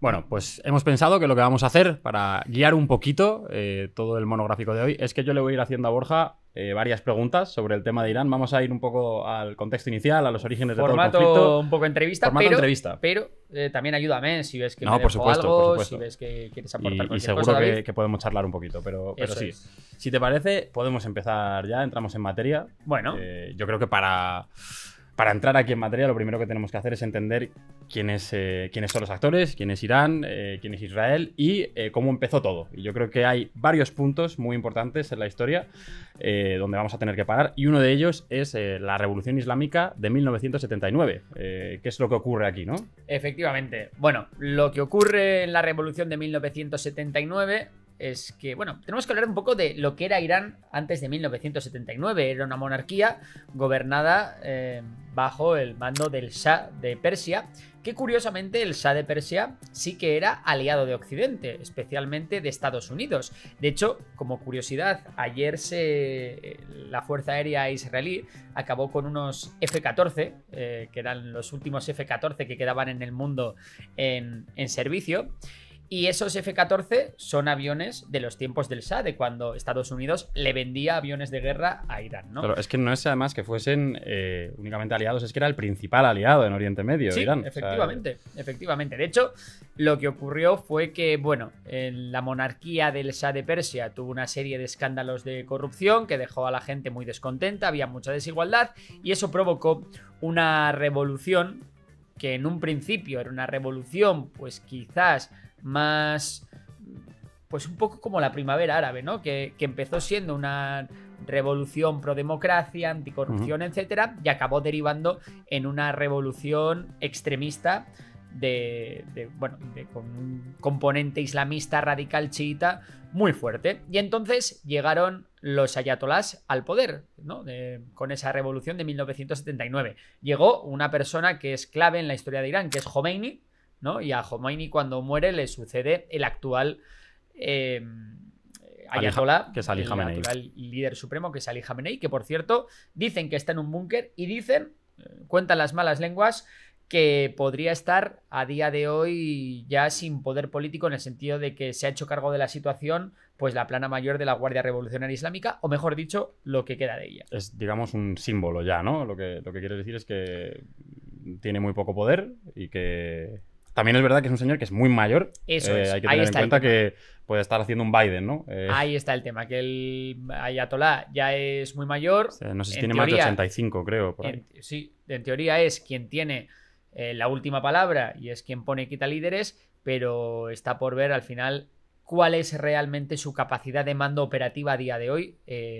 Bueno, pues hemos pensado que lo que vamos a hacer para guiar un poquito todo el monográfico de hoy es que yo le voy a ir haciendo a Borja varias preguntas sobre el tema de Irán. Vamos a ir un poco al contexto inicial, a los orígenes de todo el conflicto. Formato un poco entrevista, Formato entrevista. pero también ayúdame si ves que No, me por dejo supuesto, algo, por supuesto. si ves que quieres aportar Y cualquier seguro cosa, David. que podemos charlar un poquito, pero Eso sí. es. Si te parece, podemos empezar ya, entramos en materia. Bueno. Yo creo que para entrar aquí en materia, lo primero que tenemos que hacer es entender quiénes son los actores, quién es Irán, quién es Israel y cómo empezó todo. Y yo creo que hay varios puntos muy importantes en la historia donde vamos a tener que parar. Y uno de ellos es la Revolución Islámica de 1979. ¿Qué es lo que ocurre aquí, no? Efectivamente. Bueno, lo que ocurre en la Revolución de 1979 es que, bueno, tenemos que hablar un poco de lo que era Irán antes de 1979. Era una monarquía gobernada bajo el mando del Shah de Persia, que curiosamente el Shah de Persia sí que era aliado de Occidente, especialmente de Estados Unidos. De hecho, como curiosidad, ayer la Fuerza Aérea Israelí acabó con unos F-14, que eran los últimos F-14 que quedaban en el mundo en servicio. Y esos F-14 son aviones de los tiempos del Shah, de cuando Estados Unidos le vendía aviones de guerra a Irán, ¿no? Claro, es que no es además que fuesen únicamente aliados, es que era el principal aliado en Oriente Medio, sí, Irán. Efectivamente, efectivamente. De hecho, lo que ocurrió fue que, bueno, en la monarquía del Shah de Persia tuvo una serie de escándalos de corrupción que dejó a la gente muy descontenta, había mucha desigualdad y eso provocó una revolución que en un principio era una revolución, pues quizás más, pues un poco como la primavera árabe, ¿no? Que empezó siendo una revolución pro democracia, anticorrupción, etcétera, y acabó derivando en una revolución extremista con un componente islamista radical chiita muy fuerte. Y entonces llegaron los ayatolás al poder, ¿no? Con esa revolución de 1979. Llegó una persona que es clave en la historia de Irán, que es Khomeini, ¿no? Y a Khomeini, cuando muere, le sucede el actual ayatolá, que es Ali Khamenei, el actual líder supremo, que es Ali Khamenei, que por cierto dicen que está en un búnker y cuentan las malas lenguas, que podría estar a día de hoy ya sin poder político, en el sentido de que se ha hecho cargo de la situación pues la plana mayor de la Guardia Revolucionaria Islámica, o mejor dicho, lo que queda de ella. Es, digamos, un símbolo ya, ¿no? Lo que quieres decir es que tiene muy poco poder y que también es verdad que es un señor que es muy mayor. Eso es. Hay que tener en cuenta que puede estar haciendo un Biden, ¿no? Ahí está el tema, que el ayatolá ya es muy mayor. No sé si tiene más de 85, creo. Por ahí. Sí, en teoría es quien tiene la última palabra y es quien pone y quita líderes, pero está por ver al final cuál es realmente su capacidad de mando operativa a día de hoy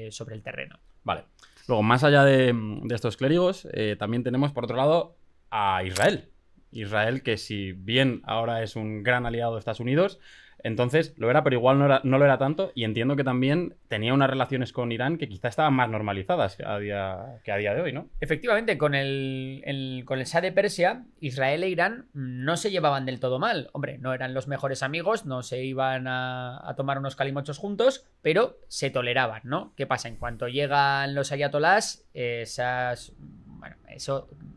sobre el terreno. Vale. Luego, más allá de estos clérigos, también tenemos por otro lado a Israel. Israel, que si bien ahora es un gran aliado de Estados Unidos, entonces lo era, pero igual no lo era tanto, y entiendo que también tenía unas relaciones con Irán que quizá estaban más normalizadas que a día de hoy, ¿no? Efectivamente, con el Shah de Persia, Israel e Irán no se llevaban del todo mal. Hombre, no eran los mejores amigos, no se iban a tomar unos calimochos juntos, pero se toleraban, ¿no? ¿Qué pasa? En cuanto llegan los ayatolás, eso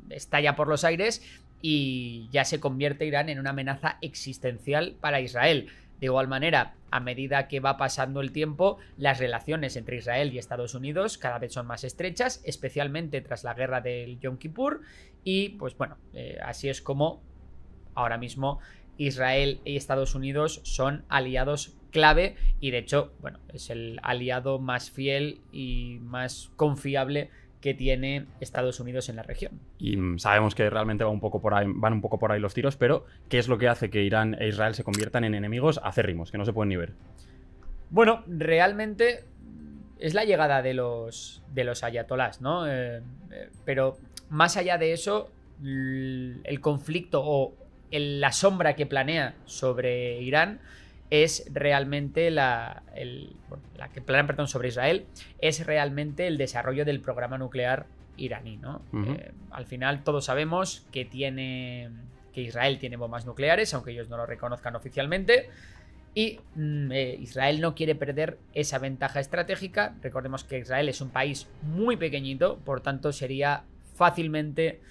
estalla por los aires y ya se convierte Irán en una amenaza existencial para Israel. De igual manera, a medida que va pasando el tiempo, las relaciones entre Israel y Estados Unidos cada vez son más estrechas, especialmente tras la guerra del Yom Kippur. Y pues bueno, así es como ahora mismo Israel y Estados Unidos son aliados clave y de hecho, bueno, es el aliado más fiel y más confiable que tiene Estados Unidos en la región. Y sabemos que realmente van un poco por ahí los tiros, pero ¿qué es lo que hace que Irán e Israel se conviertan en enemigos acérrimos, que no se pueden ni ver? Bueno, realmente es la llegada de los ayatolás, ¿no? Pero más allá de eso, el conflicto o la sombra que planea sobre Irán es realmente la que planea, perdón, sobre Israel, es realmente el desarrollo del programa nuclear iraní, ¿no? Al final todos sabemos que Israel tiene bombas nucleares, aunque ellos no lo reconozcan oficialmente, y Israel no quiere perder esa ventaja estratégica. Recordemos que Israel es un país muy pequeñito, por tanto sería fácilmente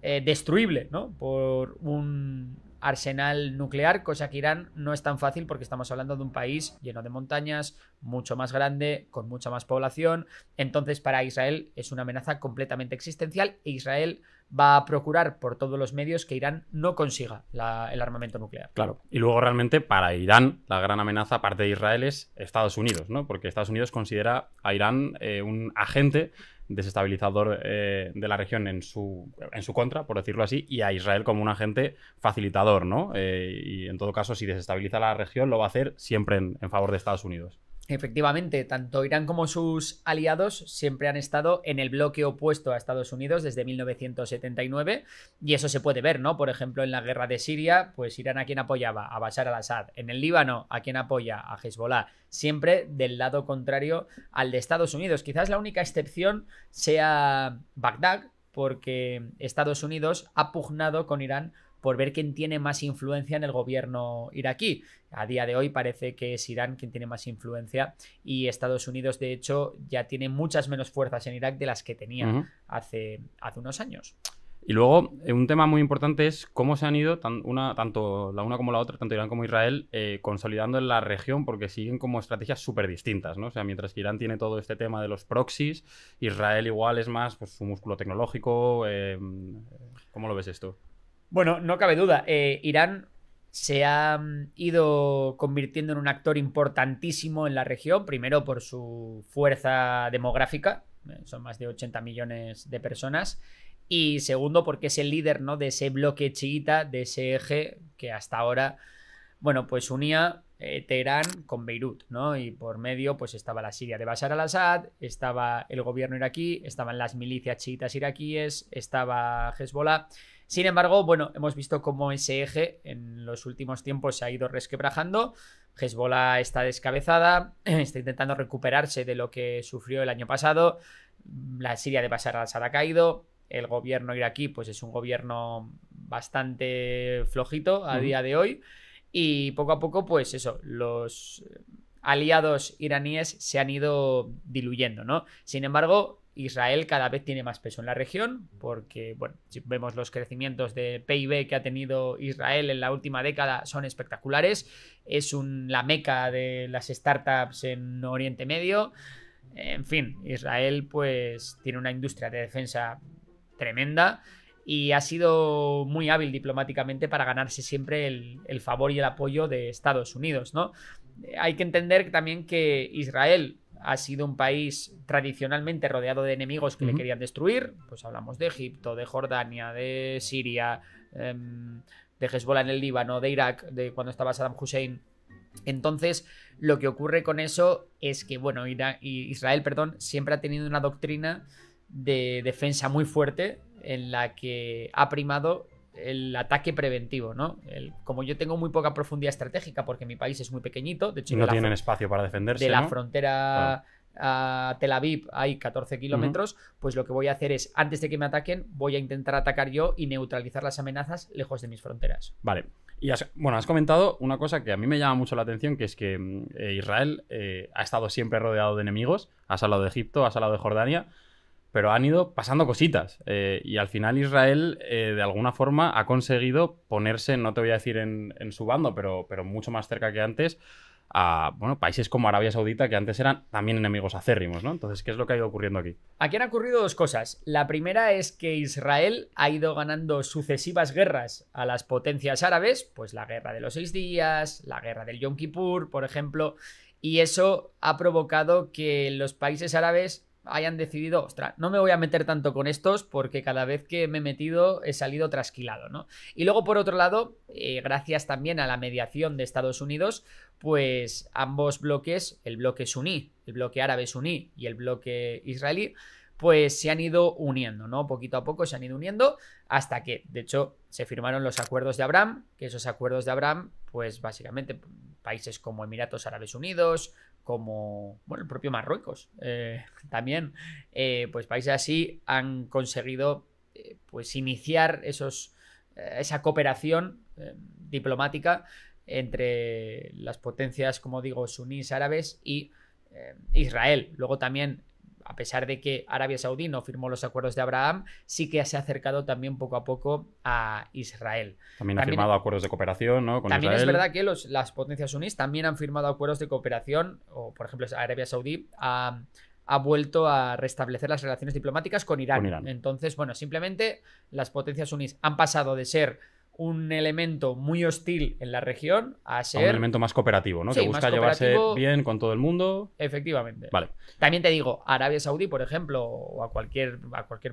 destruible, ¿no? Por un arsenal nuclear, cosa que Irán no es tan fácil porque estamos hablando de un país lleno de montañas, mucho más grande, con mucha más población. Entonces, para Israel es una amenaza completamente existencial e Israel va a procurar por todos los medios que Irán no consiga el armamento nuclear. Claro. Y luego realmente para Irán la gran amenaza, aparte de Israel, es Estados Unidos, ¿no? Porque Estados Unidos considera a Irán un agente desestabilizador de la región en su contra, por decirlo así, y a Israel como un agente facilitador, ¿no? Y en todo caso, si desestabiliza la región, lo va a hacer siempre en favor de Estados Unidos. Efectivamente, tanto Irán como sus aliados siempre han estado en el bloque opuesto a Estados Unidos desde 1979 y eso se puede ver, ¿no? Por ejemplo, en la guerra de Siria, pues Irán, ¿a quién apoyaba? A Bashar al-Assad. En el Líbano, ¿a quién apoya? A Hezbollah. Siempre del lado contrario al de Estados Unidos. Quizás la única excepción sea Bagdad, porque Estados Unidos ha pugnado con Irán por ver quién tiene más influencia en el gobierno iraquí. A día de hoy parece que es Irán quien tiene más influencia y Estados Unidos, de hecho, ya tiene muchas menos fuerzas en Irak de las que tenía hace unos años. Y luego, un tema muy importante es cómo se han ido, tanto la una como la otra, tanto Irán como Israel, consolidando en la región, porque siguen como estrategias súper distintas, ¿no? O sea, mientras que Irán tiene todo este tema de los proxies, Israel igual es más pues, su músculo tecnológico. ¿Cómo lo ves esto? Bueno, no cabe duda. Irán se ha ido convirtiendo en un actor importantísimo en la región, primero por su fuerza demográfica, son más de 80 millones de personas, y segundo porque es el líder, ¿no?, de ese bloque chiita, de ese eje que hasta ahora, bueno, pues unía Teherán con Beirut, ¿no? Y por medio pues estaba la Siria de Bashar al-Assad, estaba el gobierno iraquí, estaban las milicias chiitas iraquíes, estaba Hezbollah. Sin embargo, bueno, hemos visto cómo ese eje en los últimos tiempos se ha ido resquebrajando. Hezbollah está descabezada, está intentando recuperarse de lo que sufrió el año pasado. La Siria de Bashar al-Assad ha caído. El gobierno iraquí pues es un gobierno bastante flojito a día de hoy. Y poco a poco, pues eso, los aliados iraníes se han ido diluyendo, ¿no? Sin embargo, Israel cada vez tiene más peso en la región porque, bueno, si vemos los crecimientos de PIB que ha tenido Israel en la última década son espectaculares. Es la meca de las startups en Oriente Medio. En fin, Israel pues tiene una industria de defensa tremenda y ha sido muy hábil diplomáticamente para ganarse siempre el favor y el apoyo de Estados Unidos, ¿no? Hay que entender también que Israel ha sido un país tradicionalmente rodeado de enemigos que le querían destruir. Pues hablamos de Egipto, de Jordania, de Siria, de Hezbollah en el Líbano, de Irak, de cuando estaba Saddam Hussein. Entonces, lo que ocurre con eso es que, bueno, Israel, siempre ha tenido una doctrina de defensa muy fuerte en la que ha primado el ataque preventivo, ¿no? Como yo tengo muy poca profundidad estratégica porque mi país es muy pequeñito, de hecho no tienen espacio para defenderse, de la ¿no? frontera a Tel Aviv hay 14 kilómetros, pues lo que voy a hacer es, antes de que me ataquen, voy a intentar atacar yo y neutralizar las amenazas lejos de mis fronteras. Vale. Y has comentado una cosa que a mí me llama mucho la atención, que es que Israel ha estado siempre rodeado de enemigos. Has hablado de Egipto, has hablado de Jordania, pero han ido pasando cositas. Y al final Israel, de alguna forma, ha conseguido ponerse, no te voy a decir en su bando, pero mucho más cerca que antes, a países como Arabia Saudita, que antes eran también enemigos acérrimos, ¿no? Entonces, ¿qué es lo que ha ido ocurriendo aquí? Aquí han ocurrido dos cosas. La primera es que Israel ha ido ganando sucesivas guerras a las potencias árabes, pues la guerra de los 6 días, la guerra del Yom Kippur, por ejemplo, y eso ha provocado que los países árabes hayan decidido, ostras, no me voy a meter tanto con estos porque cada vez que me he metido he salido trasquilado, ¿no? Y luego, por otro lado, gracias también a la mediación de Estados Unidos, pues ambos bloques, el bloque suní, el bloque árabe suní y el bloque israelí, pues se han ido uniendo, ¿no? Poquito a poco se han ido uniendo hasta que, de hecho, se firmaron los acuerdos de Abraham, que esos acuerdos de Abraham, pues básicamente países como Emiratos Árabes Unidos, como, bueno, el propio Marruecos, también, pues países así han conseguido, pues iniciar esa cooperación diplomática entre las potencias, como digo, sunís árabes y Israel. Luego también a pesar de que Arabia Saudí no firmó los acuerdos de Abraham, sí que se ha acercado también poco a poco a Israel. También ha firmado acuerdos de cooperación, ¿no? Con también Israel. Es verdad que las potencias sunníes también han firmado acuerdos de cooperación, o por ejemplo Arabia Saudí ha vuelto a restablecer las relaciones diplomáticas con Irán. Entonces, bueno, simplemente las potencias sunníes han pasado de ser un elemento muy hostil en la región a ser... un elemento más cooperativo, ¿no? Sí, que busca llevarse bien con todo el mundo. Efectivamente. Vale. También te digo, a Arabia Saudí, por ejemplo, o a cualquier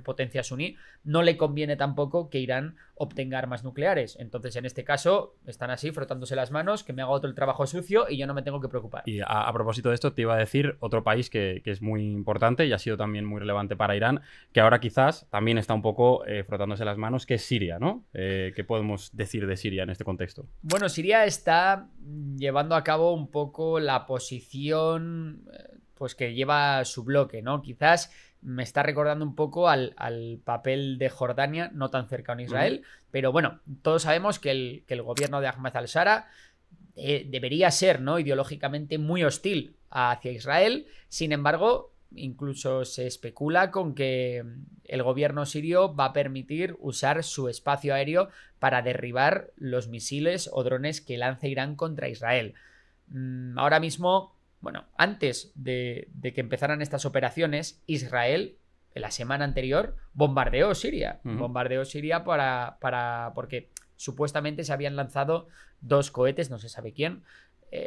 potencia suní, no le conviene tampoco que Irán obtenga armas nucleares. Entonces, en este caso, están así, frotándose las manos, que me haga otro el trabajo sucio y yo no me tengo que preocupar. Y a propósito de esto, te iba a decir otro país que es muy importante y ha sido también muy relevante para Irán, que ahora quizás también está un poco frotándose las manos, que es Siria, ¿no? ¿Qué podemos decir de Siria en este contexto? Bueno, Siria está llevando a cabo un poco la posición pues que lleva su bloque, ¿no? Quizás me está recordando un poco al papel de Jordania, no tan cercano a Israel, pero bueno, todos sabemos que el gobierno de Ahmed al-Shara debería ser, ¿no?, ideológicamente muy hostil hacia Israel. Sin embargo, incluso se especula con que el gobierno sirio va a permitir usar su espacio aéreo para derribar los misiles o drones que lance Irán contra Israel. Ahora mismo, bueno, antes de que empezaran estas operaciones, Israel, en la semana anterior, bombardeó Siria. Bombardeó Siria porque supuestamente se habían lanzado 2 cohetes, no se sabe quién,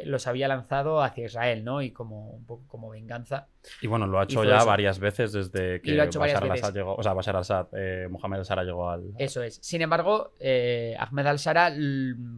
los había lanzado hacia Israel, ¿no? Y un poco como venganza. Y bueno, lo ha hecho ya varias veces desde que Bashar al-Assad llegó. O sea, Bashar al-Assad, Mohamed al-Shara llegó al... Eso es. Sin embargo, Ahmed al-Shara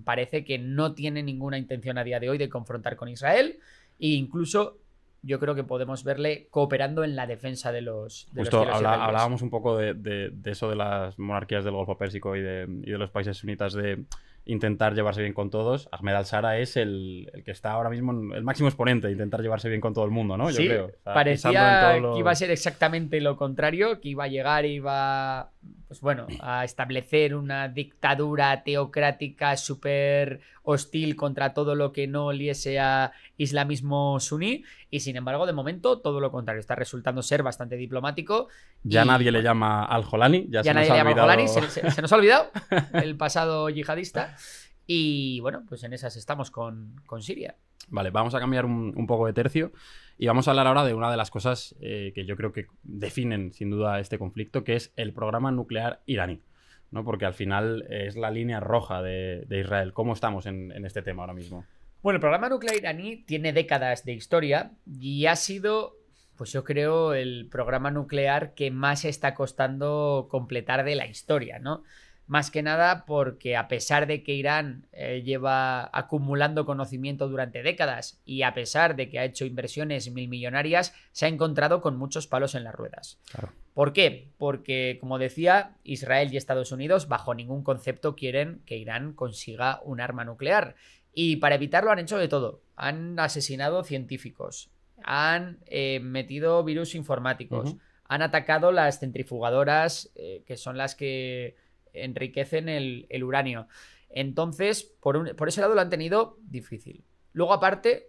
parece que no tiene ninguna intención a día de hoy de confrontar con Israel, e incluso yo creo que podemos verle cooperando en la defensa de los Justo hablábamos un poco de eso de las monarquías del Golfo Pérsico y de los países sunitas, de intentar llevarse bien con todos. Ahmed al-Shara es el que está ahora mismo el máximo exponente de intentar llevarse bien con todo el mundo, ¿no? Sí, yo creo. O sea, parecía que iba a ser exactamente lo contrario, que iba a llegar y iba, pues bueno, a establecer una dictadura teocrática súper hostil contra todo lo que no oliese a islamismo suní, y sin embargo, de momento, todo lo contrario. Está resultando ser bastante diplomático. Ya nadie le llama al-Jolani. Ya nadie le llama al-Jolani. Se nos ha olvidado el pasado yihadista. Y bueno, pues en esas estamos con Siria. Vale, vamos a cambiar un poco de tercio y vamos a hablar ahora de una de las cosas que yo creo que definen sin duda este conflicto, que es el programa nuclear iraní, ¿no? Porque al final es la línea roja de Israel. ¿Cómo estamos en este tema ahora mismo? Bueno, el programa nuclear iraní tiene décadas de historia y ha sido, pues yo creo, el programa nuclear que más está costando completar de la historia, ¿no? Más que nada porque, a pesar de que Irán lleva acumulando conocimiento durante décadas y a pesar de que ha hecho inversiones milmillonarias, se ha encontrado con muchos palos en las ruedas. Claro. ¿Por qué? Porque, como decía, Israel y Estados Unidos bajo ningún concepto quieren que Irán consiga un arma nuclear. Y para evitarlo han hecho de todo. Han asesinado científicos, han metido virus informáticos, han atacado las centrifugadoras, que son las que enriquecen el uranio. Entonces, por ese lado lo han tenido difícil. Luego, aparte,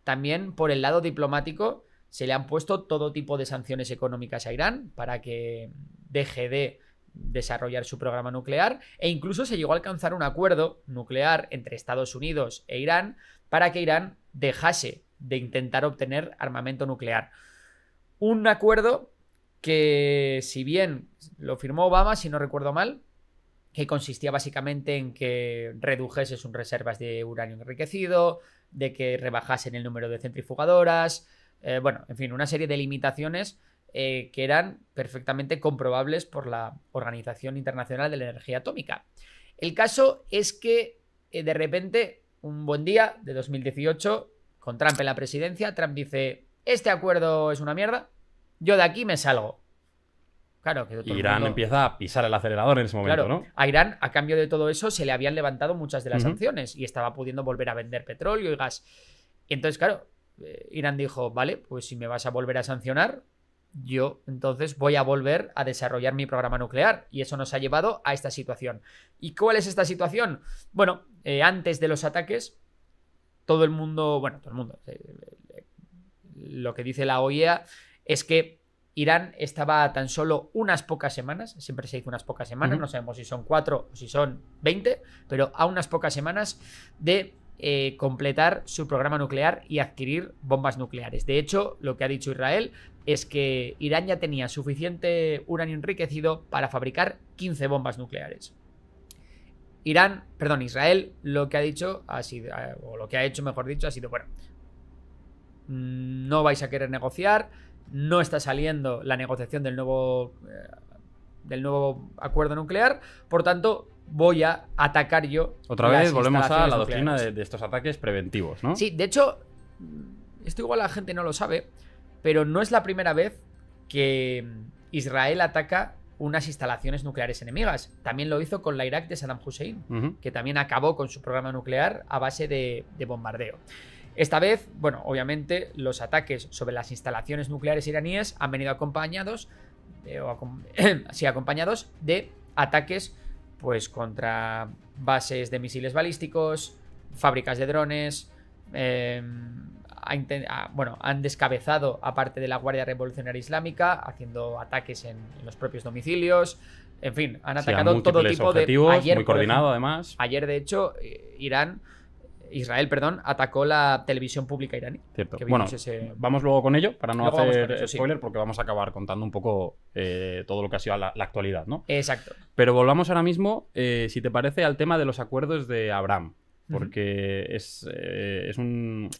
también por el lado diplomático, se le han puesto todo tipo de sanciones económicas a Irán para que deje de desarrollar su programa nuclear, e incluso se llegó a alcanzar un acuerdo nuclear entre Estados Unidos e Irán para que Irán dejase de intentar obtener armamento nuclear. Un acuerdo que, si bien lo firmó Obama, si no recuerdo mal, que consistía básicamente en que redujese sus reservas de uranio enriquecido, de que rebajasen el número de centrifugadoras, bueno, en fin, una serie de limitaciones que eran perfectamente comprobables por la Organización Internacional de la Energía Atómica. El caso es que de repente, un buen día de 2018, con Trump en la presidencia, Trump dice: este acuerdo es una mierda, yo de aquí me salgo. Claro, que Irán empieza a pisar el acelerador en ese momento, claro, ¿no? A Irán, a cambio de todo eso, se le habían levantado muchas de las sanciones y estaba pudiendo volver a vender petróleo y gas. Y entonces, claro, Irán dijo: vale, pues si me vas a volver a sancionar, yo entonces voy a volver a desarrollar mi programa nuclear. Y eso nos ha llevado a esta situación. ¿Y cuál es esta situación? Bueno, antes de los ataques, todo el mundo, lo que dice la OIEA es que Irán estaba a tan solo unas pocas semanas, siempre se dice unas pocas semanas, no sabemos si son 4 o si son 20, pero a unas pocas semanas de completar su programa nuclear y adquirir bombas nucleares. De hecho, lo que ha dicho Israel es que Irán ya tenía suficiente uranio enriquecido para fabricar 15 bombas nucleares. Israel lo que ha dicho ha sido, o lo que ha hecho, mejor dicho, ha sido, bueno, no vais a querer negociar, no está saliendo la negociación del nuevo acuerdo nuclear, por tanto, voy a atacar yo. Otra vez volvemos a la doctrina de estos ataques preventivos, ¿no? Sí, de hecho, esto igual la gente no lo sabe, pero no es la primera vez que Israel ataca unas instalaciones nucleares enemigas. También lo hizo con la Irak de Saddam Hussein, que también acabó con su programa nuclear a base de bombardeo. Esta vez, bueno, obviamente los ataques sobre las instalaciones nucleares iraníes han venido acompañados de ataques pues contra bases de misiles balísticos, fábricas de drones. Han descabezado a parte de la Guardia Revolucionaria Islámica, haciendo ataques en los propios domicilios. En fin, han atacado todo tipo objetivos, de... Ayer, muy coordinado, además. Ayer, de hecho, Israel, atacó la televisión pública iraní. Cierto. Bueno, vamos luego con ello, para no hacer spoiler, porque vamos a acabar contando un poco todo lo que ha sido la actualidad, ¿no? Exacto. Pero volvamos ahora mismo, si te parece, al tema de los acuerdos de Abraham, porque es un...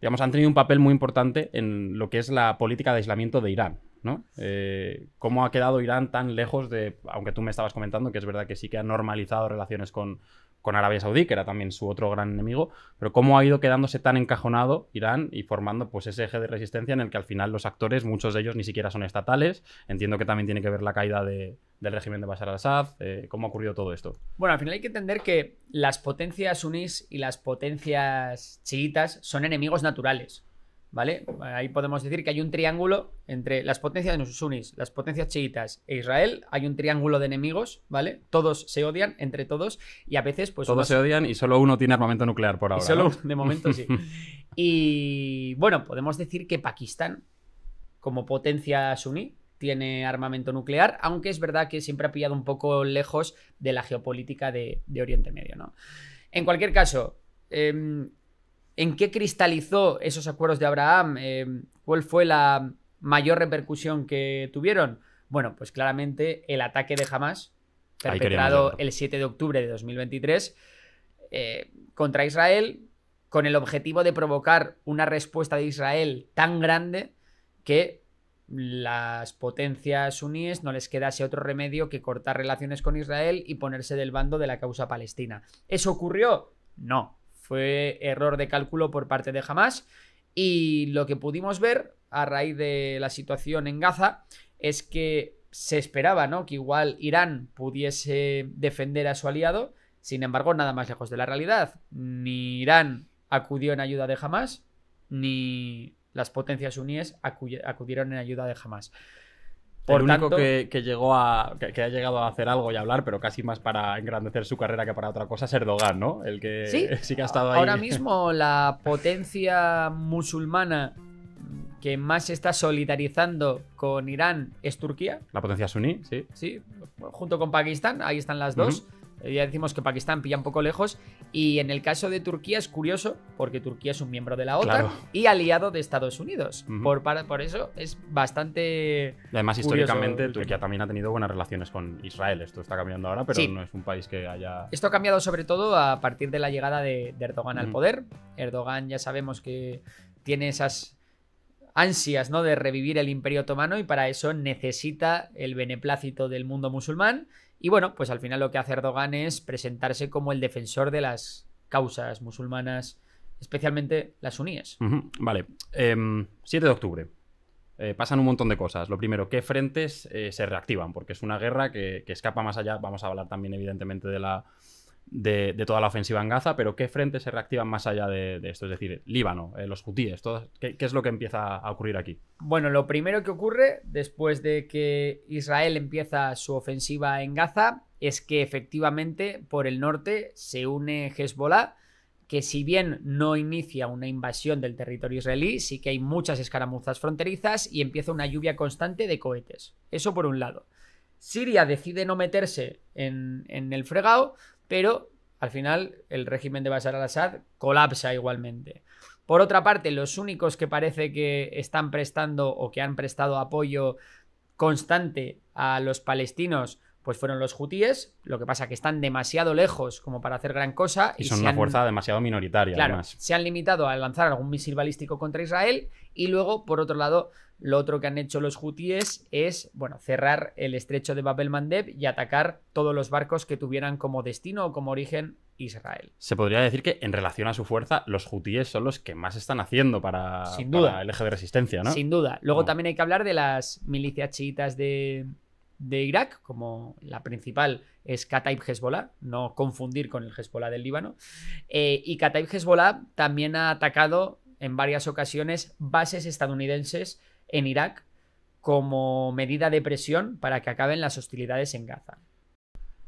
Digamos, han tenido un papel muy importante en lo que es la política de aislamiento de Irán, ¿no? ¿Cómo ha quedado Irán tan lejos de... Aunque tú me estabas comentando que es verdad que sí que ha normalizado relaciones con Arabia Saudí, que era también su otro gran enemigo, pero cómo ha ido quedándose tan encajonado Irán y formando pues ese eje de resistencia en el que al final los actores, muchos de ellos ni siquiera son estatales. Entiendo que también tiene que ver la caída del régimen de Bashar al-Assad. ¿Cómo ha ocurrido todo esto? Bueno, al final hay que entender que las potencias sunís y las potencias chiitas son enemigos naturales, ¿vale? Ahí podemos decir que hay un triángulo entre las potencias sunís, las potencias chiitas e Israel. Hay un triángulo de enemigos, ¿vale? Todos se odian entre todos y a veces pues... Todos se odian y solo uno tiene armamento nuclear por ahora, y solo ¿no? De momento sí. Y bueno, podemos decir que Pakistán, como potencia suní, tiene armamento nuclear, aunque es verdad que siempre ha pillado un poco lejos de la geopolítica de Oriente Medio, ¿no? En cualquier caso, ¿en qué cristalizó esos acuerdos de Abraham? ¿Cuál fue la mayor repercusión que tuvieron? Bueno, pues claramente el ataque de Hamas, perpetrado el 7 de octubre de 2023, contra Israel, con el objetivo de provocar una respuesta de Israel tan grande que las potencias suníes no les quedase otro remedio que cortar relaciones con Israel y ponerse del bando de la causa palestina. ¿Eso ocurrió? No. Fue error de cálculo por parte de Hamas, y lo que pudimos ver a raíz de la situación en Gaza es que se esperaba, ¿no?, que igual Irán pudiese defender a su aliado. Sin embargo, nada más lejos de la realidad. Ni Irán acudió en ayuda de Hamas, ni las potencias suníes acudieron en ayuda de Hamas. Por el único que ha llegado a hacer algo y hablar, pero casi más para engrandecer su carrera que para otra cosa, es Erdogan, ¿no? El que sí que ha estado ahí. Ahora mismo la potencia musulmana que más se está solidarizando con Irán es Turquía. La potencia suní, sí. Sí, junto con Pakistán, ahí están las dos. Ya decimos que Pakistán pilla un poco lejos. Y en el caso de Turquía es curioso, porque Turquía es un miembro de la OTAN y aliado de Estados Unidos. Por eso es bastante... Y además, históricamente, Turquía también ha tenido buenas relaciones con Israel. Esto está cambiando ahora, pero no es un país que haya... Esto ha cambiado sobre todo a partir de la llegada de Erdogan al poder. Erdogan ya sabemos que tiene esas ansias, ¿no?, de revivir el Imperio Otomano, y para eso necesita el beneplácito del mundo musulmán. Y bueno, pues al final lo que hace Erdogan es presentarse como el defensor de las causas musulmanas, especialmente las suníes. Vale. 7 de octubre. Pasan un montón de cosas. Lo primero, ¿qué frentes se reactivan? Porque es una guerra que escapa más allá. Vamos a hablar también, evidentemente, de toda la ofensiva en Gaza, pero ¿qué frentes se reactivan más allá de esto? Es decir, Líbano, los hutíes, ¿qué es lo que empieza a ocurrir aquí? Bueno, lo primero que ocurre después de que Israel empieza su ofensiva en Gaza es que efectivamente por el norte se une Hezbollah, que si bien no inicia una invasión del territorio israelí, sí que hay muchas escaramuzas fronterizas y empieza una lluvia constante de cohetes. Eso por un lado. Siria decide no meterse en el fregado, pero al final el régimen de Bashar al-Assad colapsa igualmente. Por otra parte, los únicos que parece que están prestando o que han prestado apoyo constante a los palestinos pues fueron los hutíes, lo que pasa que están demasiado lejos como para hacer gran cosa. Y son una fuerza demasiado minoritaria, claro, además. Se han limitado a lanzar algún misil balístico contra Israel y luego, por otro lado, lo otro que han hecho los hutíes es, bueno, cerrar el estrecho de Bab el-Mandeb y atacar todos los barcos que tuvieran como destino o como origen Israel. Se podría decir que en relación a su fuerza, los hutíes son los que más están haciendo para el eje de resistencia, ¿no? Sin duda. Luego también hay que hablar de las milicias chiitas de Irak, como la principal es Kataib Hezbollah, no confundir con el Hezbollah del Líbano. Y Kataib Hezbollah también ha atacado en varias ocasiones bases estadounidenses en Irak como medida de presión para que acaben las hostilidades en Gaza.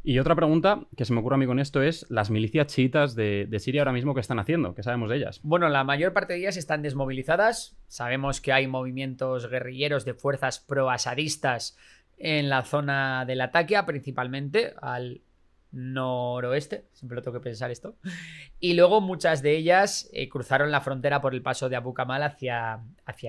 Y otra pregunta que se me ocurre a mí con esto es las milicias chiitas de Siria ahora mismo, ¿qué están haciendo? ¿Qué sabemos de ellas? Bueno, la mayor parte de ellas están desmovilizadas. Sabemos que hay movimientos guerrilleros de fuerzas pro-asadistas en la zona de Latakia, principalmente al noroeste, siempre lo tengo que pensar esto. Y luego muchas de ellas cruzaron la frontera por el paso de Abu Kamal hacia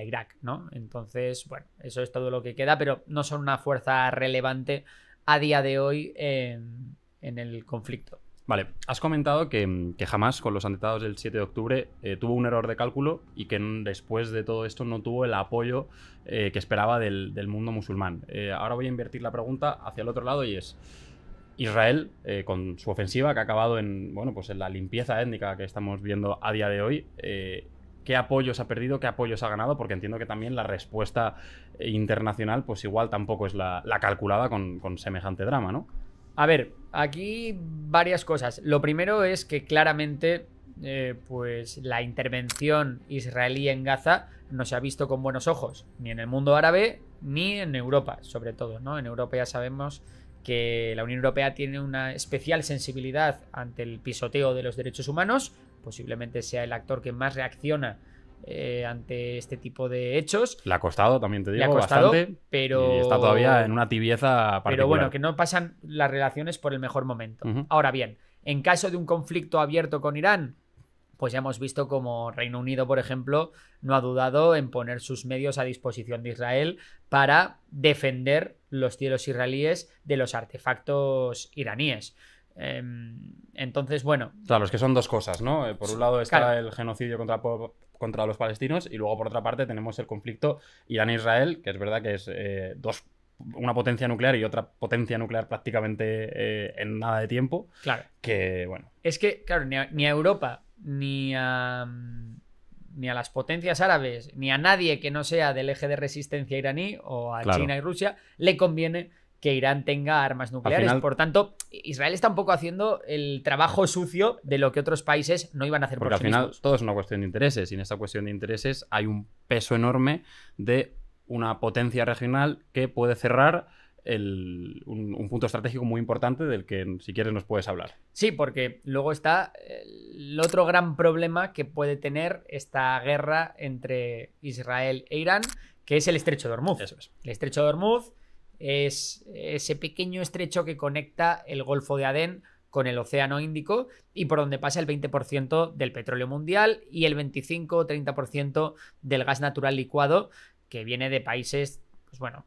Irak, ¿no? Entonces, bueno, eso es todo lo que queda, pero no son una fuerza relevante a día de hoy en el conflicto. Vale, has comentado que Hamás, con los atentados del 7 de octubre, tuvo un error de cálculo y que después de todo esto no tuvo el apoyo que esperaba del mundo musulmán. Ahora voy a invertir la pregunta hacia el otro lado y es Israel, con su ofensiva que ha acabado en la limpieza étnica que estamos viendo a día de hoy, ¿qué apoyos ha perdido? ¿Qué apoyos ha ganado? Porque entiendo que también la respuesta internacional pues igual tampoco es la calculada con semejante drama, ¿no? A ver, aquí varias cosas. Lo primero es que claramente pues la intervención israelí en Gaza no se ha visto con buenos ojos, ni en el mundo árabe ni en Europa, sobre todo, ¿no? En Europa ya sabemos que la Unión Europea tiene una especial sensibilidad ante el pisoteo de los derechos humanos, posiblemente sea el actor que más reacciona ante este tipo de hechos. Le ha costado, también te digo, bastante, pero y está todavía en una tibieza particular. Pero bueno, que no pasan las relaciones por el mejor momento. Ahora bien, en caso de un conflicto abierto con Irán, pues ya hemos visto como Reino Unido, por ejemplo, no ha dudado en poner sus medios a disposición de Israel para defender los cielos israelíes de los artefactos iraníes. Entonces, bueno. Claro, es que son dos cosas, ¿no? Por un lado está el genocidio contra los palestinos y luego por otra parte tenemos el conflicto Irán-Israel, que es verdad que es una potencia nuclear y otra potencia nuclear prácticamente en nada de tiempo. Claro. Que, bueno. Es que, claro, ni a Europa, ni a las potencias árabes, ni a nadie que no sea del eje de resistencia iraní o a China y Rusia, le conviene que Irán tenga armas nucleares. Por tanto, Israel está un poco haciendo el trabajo sucio de lo que otros países no iban a hacer por sí mismos. Porque al final todo es una cuestión de intereses y en esta cuestión de intereses hay un peso enorme de una potencia regional que puede cerrar un punto estratégico muy importante del que, si quieres, nos puedes hablar. Sí, porque luego está el otro gran problema que puede tener esta guerra entre Israel e Irán, que es el estrecho de Hormuz. Eso es. El estrecho de Hormuz es ese pequeño estrecho que conecta el Golfo de Adén con el Océano Índico y por donde pasa el 20% del petróleo mundial y el 25 o 30% del gas natural licuado que viene de países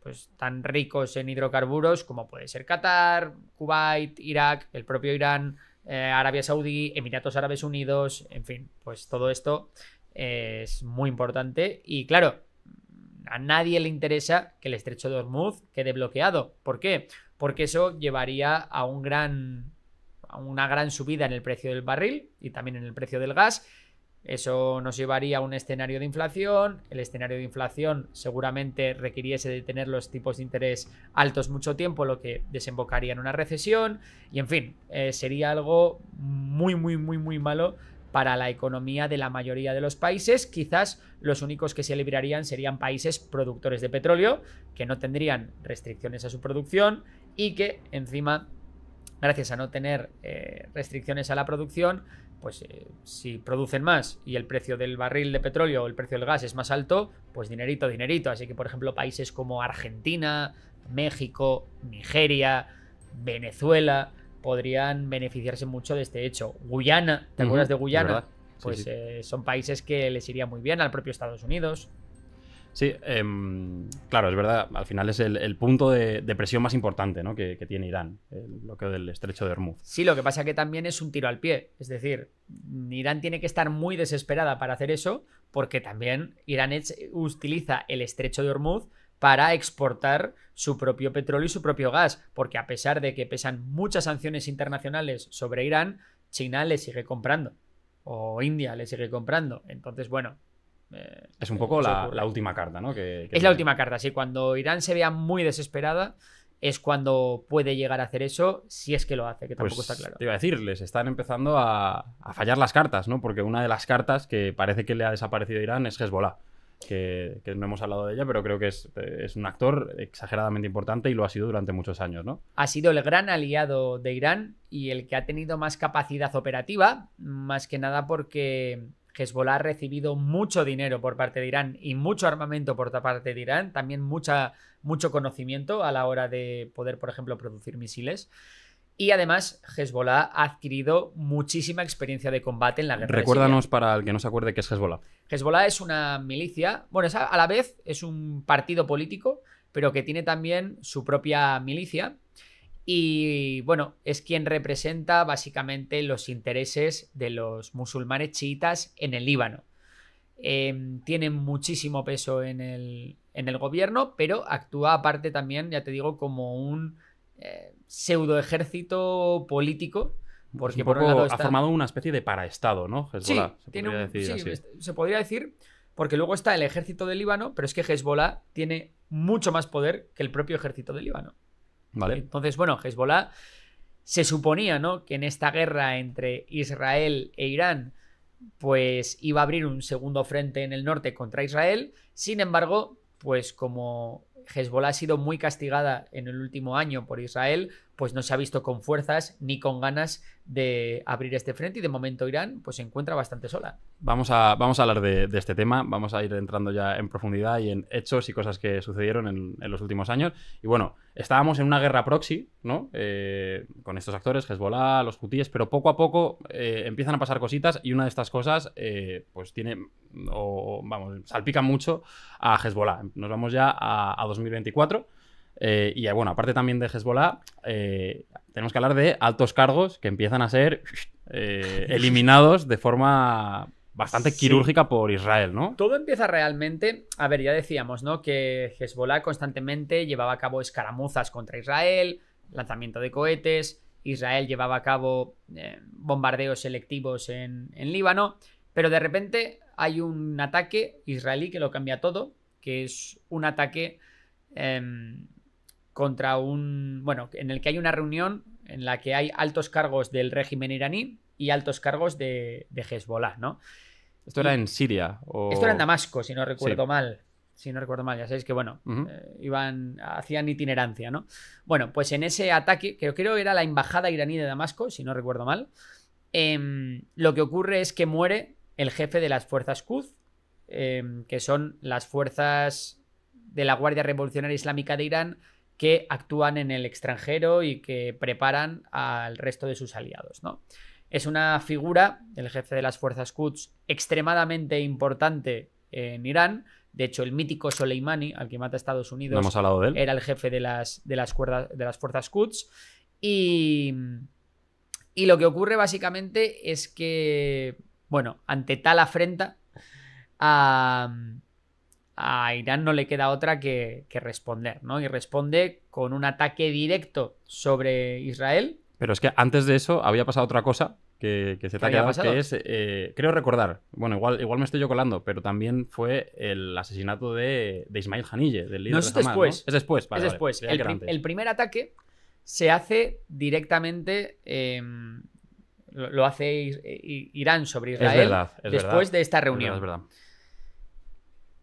pues tan ricos en hidrocarburos como puede ser Qatar, Kuwait, Irak, el propio Irán, Arabia Saudí, Emiratos Árabes Unidos, en fin, pues todo esto es muy importante y claro, a nadie le interesa que el estrecho de Hormuz quede bloqueado. ¿Por qué? Porque eso llevaría a una gran subida en el precio del barril y también en el precio del gas. Eso nos llevaría a un escenario de inflación. El escenario de inflación seguramente requiriese de tener los tipos de interés altos mucho tiempo, lo que desembocaría en una recesión. Y en fin, sería algo muy, muy, muy, muy malo para la economía de la mayoría de los países. Quizás los únicos que se librarían serían países productores de petróleo, que no tendrían restricciones a su producción y que encima, gracias a no tener restricciones a la producción, pues si producen más y el precio del barril de petróleo o el precio del gas es más alto, pues dinerito, dinerito. Así que, por ejemplo, países como Argentina, México, Nigeria, Venezuela podrían beneficiarse mucho de este hecho. Guyana, ¿te acuerdas de Guyana? Sí, Pues sí. son países que les iría muy bien al propio Estados Unidos. Sí, claro, es verdad. Al final es el punto de presión más importante, ¿no? que tiene Irán, el bloqueo del estrecho de Hormuz. Sí, lo que pasa que también es un tiro al pie. Es decir, Irán tiene que estar muy desesperada para hacer eso, porque también Irán utiliza el estrecho de Hormuz para exportar su propio petróleo y su propio gas, porque a pesar de que pesan muchas sanciones internacionales sobre Irán, China le sigue comprando, o India le sigue comprando. Entonces, bueno, es un poco eso la ocurre. última carta, ¿no? Que Es la tiene. última carta, sí. Cuando Irán se vea muy desesperada, es cuando puede llegar a hacer eso, si es que lo hace, que tampoco Pues está claro. te iba a decir, les están empezando a fallar las cartas, ¿no? Porque una de las cartas que parece que le ha desaparecido a Irán es Hezbollah. Que no hemos hablado de ella, pero creo que es un actor exageradamente importante y lo ha sido durante muchos años, ¿no? Ha sido el gran aliado de Irán y el que ha tenido más capacidad operativa, más que nada porque Hezbollah ha recibido mucho dinero por parte de Irán y mucho armamento por parte de Irán, también mucho conocimiento a la hora de poder, por ejemplo, producir misiles. Y además, Hezbollah ha adquirido muchísima experiencia de combate en la guerra de Siria. Recuérdanos para el que no se acuerde qué es Hezbollah. Hezbollah es una milicia, bueno, a la vez es un partido político, pero que tiene también su propia milicia. Y bueno, es quien representa básicamente los intereses de los musulmanes chiitas en el Líbano. Tiene muchísimo peso en el gobierno, pero actúa aparte también, ya te digo, como un pseudo ejército político. Porque por un lado ha formado una especie de paraestado, ¿no? Hezbollah, sí, tiene decir así. se podría decir, porque luego está el ejército del Líbano, pero es que Hezbollah tiene mucho más poder que el propio ejército del Líbano. Vale. Entonces, bueno, Hezbollah se suponía, ¿no?, que en esta guerra entre Israel e Irán pues iba a abrir un segundo frente en el norte contra Israel. Sin embargo, pues como Hezbollah ha sido muy castigada en el último año por Israel, pues no se ha visto con fuerzas ni con ganas de abrir este frente y de momento Irán pues se encuentra bastante sola. Vamos a hablar de este tema, vamos a ir entrando ya en profundidad y en hechos y cosas que sucedieron en los últimos años. Y bueno, estábamos en una guerra proxy, ¿no? Con estos actores, Hezbollah, los hutíes, pero poco a poco empiezan a pasar cositas y una de estas cosas pues salpica mucho a Hezbollah. Nos vamos ya a 2024. Y bueno, aparte también de Hezbollah, tenemos que hablar de altos cargos que empiezan a ser eliminados de forma bastante quirúrgica por Israel, ¿no? Todo empieza realmente, a ver, ya decíamos, ¿no?, que Hezbollah constantemente llevaba a cabo escaramuzas contra Israel, lanzamiento de cohetes, Israel llevaba a cabo bombardeos selectivos en Líbano, pero de repente hay un ataque israelí que lo cambia todo, que es un ataque contra en el que hay una reunión en la que hay altos cargos del régimen iraní y altos cargos de Hezbollah, ¿no? ¿Esto era en Siria? Esto era en Damasco, si no recuerdo Sí. mal. Si no recuerdo mal, ya sabéis que, bueno, hacían itinerancia, ¿no? Bueno, pues en ese ataque, que creo que era la embajada iraní de Damasco, si no recuerdo mal, lo que ocurre es que muere el jefe de las fuerzas Quds, que son las fuerzas de la Guardia Revolucionaria Islámica de Irán que actúan en el extranjero y que preparan al resto de sus aliados, ¿no? Es una figura, el jefe de las fuerzas Quds, extremadamente importante en Irán. De hecho, el mítico Soleimani, al que mata Estados Unidos, no hemos hablado de él. era el jefe de las fuerzas Quds. Y lo que ocurre básicamente es que, bueno, ante tal afrenta, a Irán no le queda otra que responder, ¿no? Y responde con un ataque directo sobre Israel. Pero es que antes de eso había pasado otra cosa que se te ha quedado, que es, creo recordar, bueno, igual me estoy yo colando, pero también fue el asesinato de Ismail Haniyeh, del líder No, de es Hamas, después. ¿no? Es después, vale, Es después. creía que era antes. El primer ataque se hace directamente, lo hace Irán sobre Israel, Es verdad, después de esta reunión. Es verdad.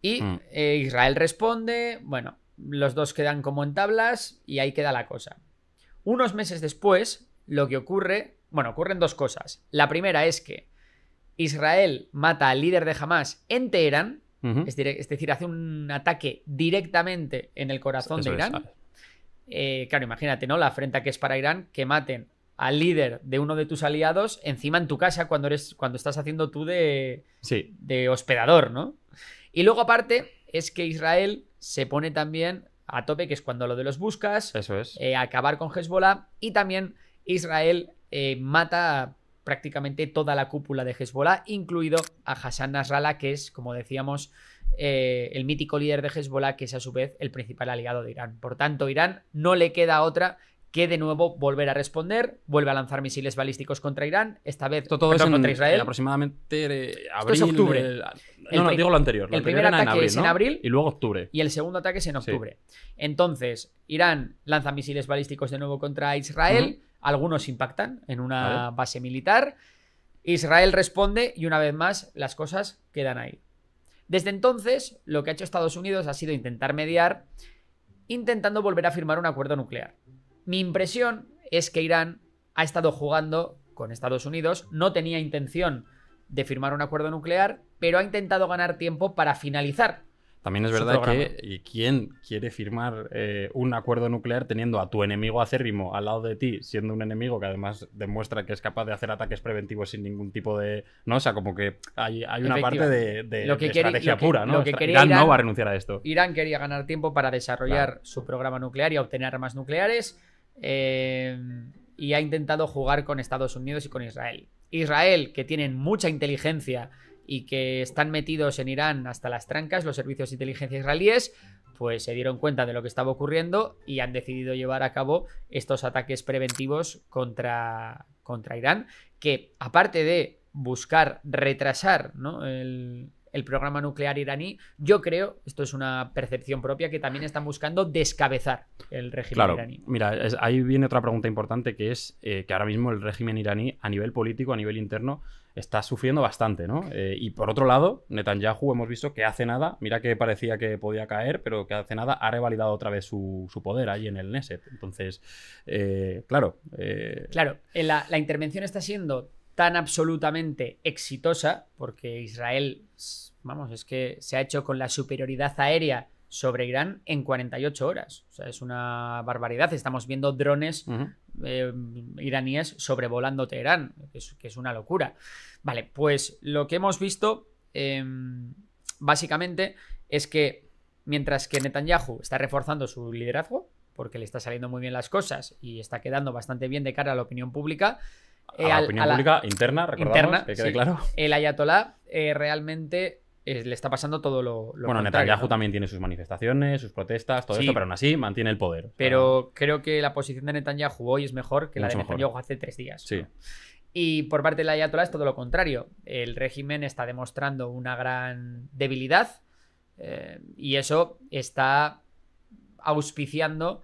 Y Israel responde, bueno, los dos quedan como en tablas y ahí queda la cosa. Unos meses después, lo que ocurre Bueno, ocurren dos cosas. La primera es que Israel mata al líder de Hamás en Teherán, es decir, hace un ataque directamente en el corazón de Irán. Claro, imagínate, ¿no? La afrenta que es para Irán que maten al líder de uno de tus aliados encima en tu casa cuando estás haciendo tú de hospedador, ¿no? Y luego aparte es que Israel se pone también a tope, que es cuando lo de los buscas, eso es. Acabar con Hezbollah, y también Israel mata prácticamente toda la cúpula de Hezbollah, incluido a Hassan Nasrallah, que es, como decíamos, el mítico líder de Hezbollah, que es a su vez el principal aliado de Irán. Por tanto, Irán no le queda otra que de nuevo volver a responder, vuelve a lanzar misiles balísticos contra Irán, esta vez todo es contra Israel. Aproximadamente Esto abril. es octubre. Digo lo anterior. El primer ataque es en abril y luego octubre. Y el segundo ataque es en octubre. Entonces, Irán lanza misiles balísticos de nuevo contra Israel. Algunos impactan en una base militar. Israel responde y una vez más las cosas quedan ahí. Desde entonces, lo que ha hecho Estados Unidos ha sido intentar mediar, intentando volver a firmar un acuerdo nuclear. Mi impresión es que Irán ha estado jugando con Estados Unidos, no tenía intención de firmar un acuerdo nuclear, pero ha intentado ganar tiempo para finalizar. También es verdad que ¿quién quiere firmar un acuerdo nuclear teniendo a tu enemigo acérrimo al lado de ti, siendo un enemigo que además demuestra que es capaz de hacer ataques preventivos sin ningún tipo de... ¿no? O sea, como que hay una parte de estrategia pura, ¿no? Irán no va a renunciar a esto. Irán quería ganar tiempo para desarrollar su programa nuclear y obtener armas nucleares, y ha intentado jugar con Estados Unidos y con Israel. Israel, que tienen mucha inteligencia y que están metidos en Irán hasta las trancas, los servicios de inteligencia israelíes, pues se dieron cuenta de lo que estaba ocurriendo y han decidido llevar a cabo estos ataques preventivos contra Irán, que aparte de buscar retrasar, ¿no?, el programa nuclear iraní, yo creo, esto es una percepción propia, que también están buscando descabezar el régimen iraní. Mira, ahí viene otra pregunta importante, que es que ahora mismo el régimen iraní, a nivel político, a nivel interno, está sufriendo bastante, ¿no? Y por otro lado, Netanyahu hemos visto que hace nada, mira que parecía que podía caer, pero que hace nada ha revalidado otra vez su poder ahí en el Knesset. Entonces, claro. Claro, la intervención está siendo tan absolutamente exitosa, porque Israel, vamos, es que se ha hecho con la superioridad aérea sobre Irán en 48 horas. O sea, es una barbaridad. Estamos viendo drones iraníes sobrevolando Teherán, que es una locura. Vale, pues lo que hemos visto básicamente es que mientras que Netanyahu está reforzando su liderazgo, porque le está saliendo muy bien las cosas y está quedando bastante bien de cara a la opinión pública, a la opinión pública interna, recordamos, que quede claro. El ayatolá realmente le está pasando todo lo bueno, contrario, Netanyahu, ¿no? también tiene sus manifestaciones, sus protestas, todo esto, pero aún así mantiene el poder. Pero creo que la posición de Netanyahu hoy es mejor que la de Mucho mejor. Netanyahu hace 3 días. Sí. ¿no? Y por parte del ayatolá es todo lo contrario. El régimen está demostrando una gran debilidad, y eso está auspiciando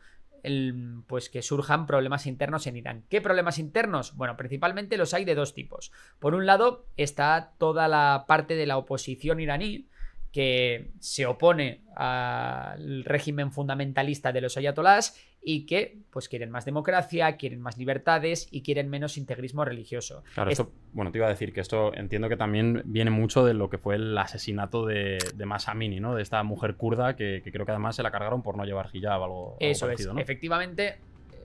pues que surjan problemas internos en Irán. ¿Qué problemas internos? Bueno, principalmente los hay de dos tipos. Por un lado está toda la parte de la oposición iraní que se opone al régimen fundamentalista de los ayatolás y que pues quieren más democracia, quieren más libertades y quieren menos integrismo religioso. Claro, esto, bueno, te iba a decir que esto entiendo que también viene mucho de lo que fue el asesinato de Mahsa Amini, ¿no? De esta mujer kurda que creo que además se la cargaron por no llevar hijab o algo Eso parecido, es, ¿no? Efectivamente,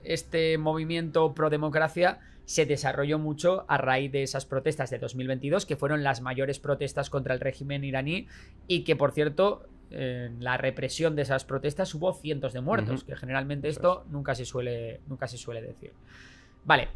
este movimiento pro democracia se desarrolló mucho a raíz de esas protestas de 2022, que fueron las mayores protestas contra el régimen iraní y que, por cierto, en la represión de esas protestas hubo cientos de muertos, que generalmente esto nunca se suele decir. Vale,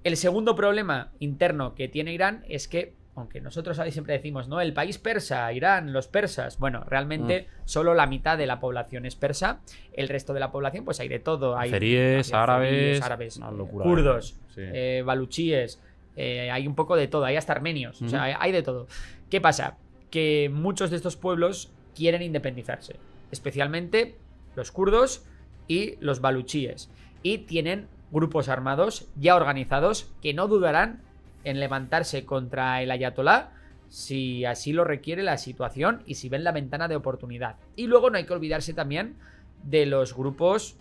el segundo problema interno que tiene Irán es que, aunque nosotros ahí siempre decimos, ¿no?, el país persa, Irán, los persas, bueno, realmente solo la mitad de la población es persa, el resto de la población pues hay de todo, hay azeríes, árabes, una locura, kurdos, sí. baluchíes, hay un poco de todo, hay hasta armenios, o sea, hay de todo. ¿Qué pasa? Que muchos de estos pueblos quieren independizarse, especialmente los kurdos y los baluchíes, y tienen grupos armados ya organizados que no dudarán en levantarse contra el ayatolá si así lo requiere la situación y si ven la ventana de oportunidad. Y luego no hay que olvidarse también de los grupos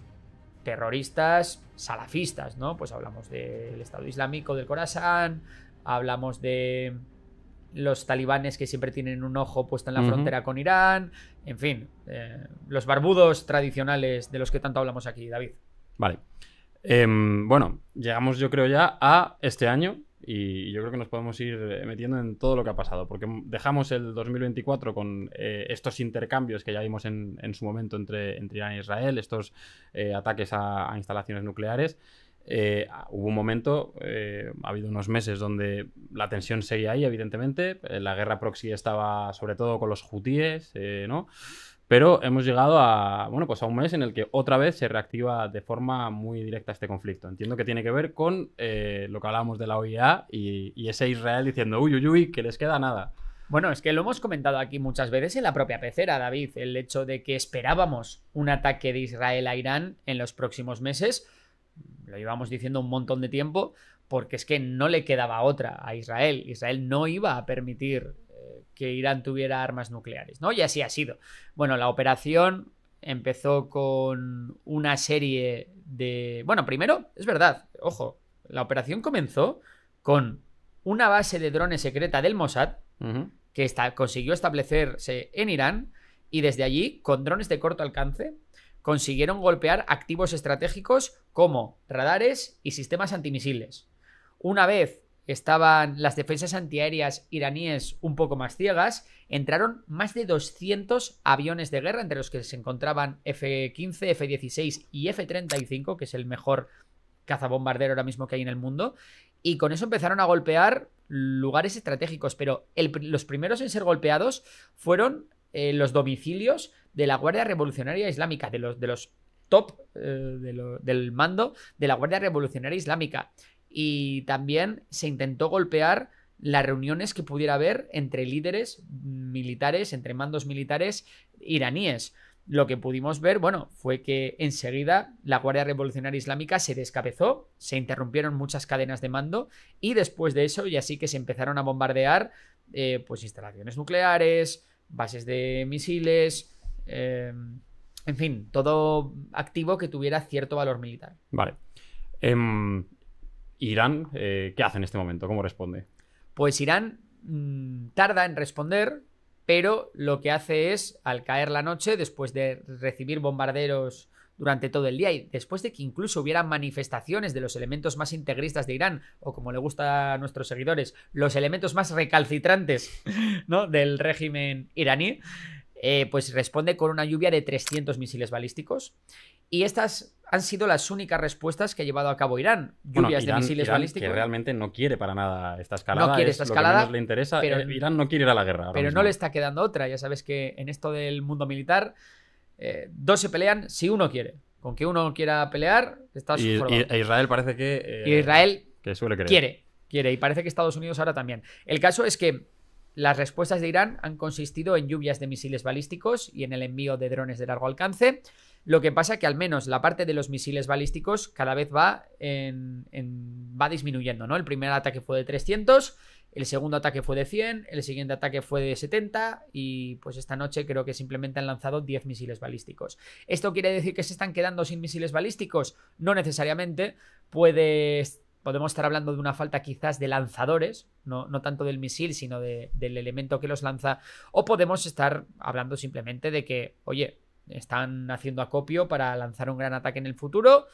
terroristas salafistas, ¿no? Pues hablamos del Estado Islámico del Khorasán, hablamos de los talibanes que siempre tienen un ojo puesto en la frontera con Irán, en fin, los barbudos tradicionales de los que tanto hablamos aquí, David. Vale. Bueno, llegamos yo creo ya a este año y yo creo que nos podemos ir metiendo en todo lo que ha pasado, porque dejamos el 2024 con estos intercambios que ya vimos en su momento entre Irán e Israel, estos ataques a instalaciones nucleares. Hubo un momento, ha habido unos meses donde la tensión seguía ahí, evidentemente. La guerra proxy estaba sobre todo con los hutíes, ¿no? Pero hemos llegado a, bueno, pues a un mes en el que otra vez se reactiva de forma muy directa este conflicto. Entiendo que tiene que ver con lo que hablábamos de la OIA y ese Israel diciendo, uy, uy, uy, que les queda nada. Bueno, es que lo hemos comentado aquí muchas veces en la propia pecera, David, el hecho de que esperábamos un ataque de Israel a Irán en los próximos meses. Lo íbamos diciendo un montón de tiempo, porque es que no le quedaba otra a Israel. Israel no iba a permitir que Irán tuviera armas nucleares, ¿no? Y así ha sido. Bueno, la operación empezó con una serie de... Bueno, primero, es verdad, ojo, la operación comenzó con una base de drones secreta del Mossad que consiguió establecerse en Irán y desde allí, con drones de corto alcance, consiguieron golpear activos estratégicos como radares y sistemas antimisiles. Una vez estaban las defensas antiaéreas iraníes un poco más ciegas, entraron más de 200 aviones de guerra, entre los que se encontraban F-15, F-16 y F-35, que es el mejor cazabombardero ahora mismo que hay en el mundo, y con eso empezaron a golpear lugares estratégicos, pero los primeros en ser golpeados fueron los domicilios de la Guardia Revolucionaria Islámica, de los top del mando de la Guardia Revolucionaria Islámica. Y también se intentó golpear las reuniones que pudiera haber entre líderes militares, entre mandos militares iraníes. Lo que pudimos ver, bueno, fue que enseguida la Guardia Revolucionaria Islámica se descabezó, se interrumpieron muchas cadenas de mando y después de eso ya sí que se empezaron a bombardear pues instalaciones nucleares, bases de misiles, en fin, todo activo que tuviera cierto valor militar. Vale. Irán, ¿qué hace en este momento? ¿Cómo responde? Pues Irán tarda en responder, pero lo que hace es, al caer la noche, después de recibir bombarderos durante todo el día y después de que incluso hubiera manifestaciones de los elementos más integristas de Irán, o como le gusta a nuestros seguidores, los elementos más recalcitrantes, ¿no?, del régimen iraní, pues responde con una lluvia de 300 misiles balísticos. Y estas han sido las únicas respuestas que ha llevado a cabo Irán. Lluvias de misiles balísticos. Que realmente no quiere para nada esta escalada. No quiere esta escalada. Lo que menos le interesa. Pero Irán no quiere ir a la guerra. Pero no le está quedando otra. Ya sabes que en esto del mundo militar, dos se pelean si uno quiere. Con que uno quiera pelear, está formado. Y Israel parece que... Israel que suele querer. Quiere. Y parece que Estados Unidos ahora también. El caso es que las respuestas de Irán han consistido en lluvias de misiles balísticos y en el envío de drones de largo alcance. Lo que pasa que al menos la parte de los misiles balísticos cada vez va disminuyendo, ¿no? El primer ataque fue de 300, el segundo ataque fue de 100, el siguiente ataque fue de 70 y pues esta noche creo que simplemente han lanzado 10 misiles balísticos. ¿Esto quiere decir que se están quedando sin misiles balísticos? No necesariamente. Podemos estar hablando de una falta quizás de lanzadores, no tanto del misil, sino del elemento que los lanza, o podemos estar hablando simplemente de que, oye, están haciendo acopio para lanzar un gran ataque en el futuro,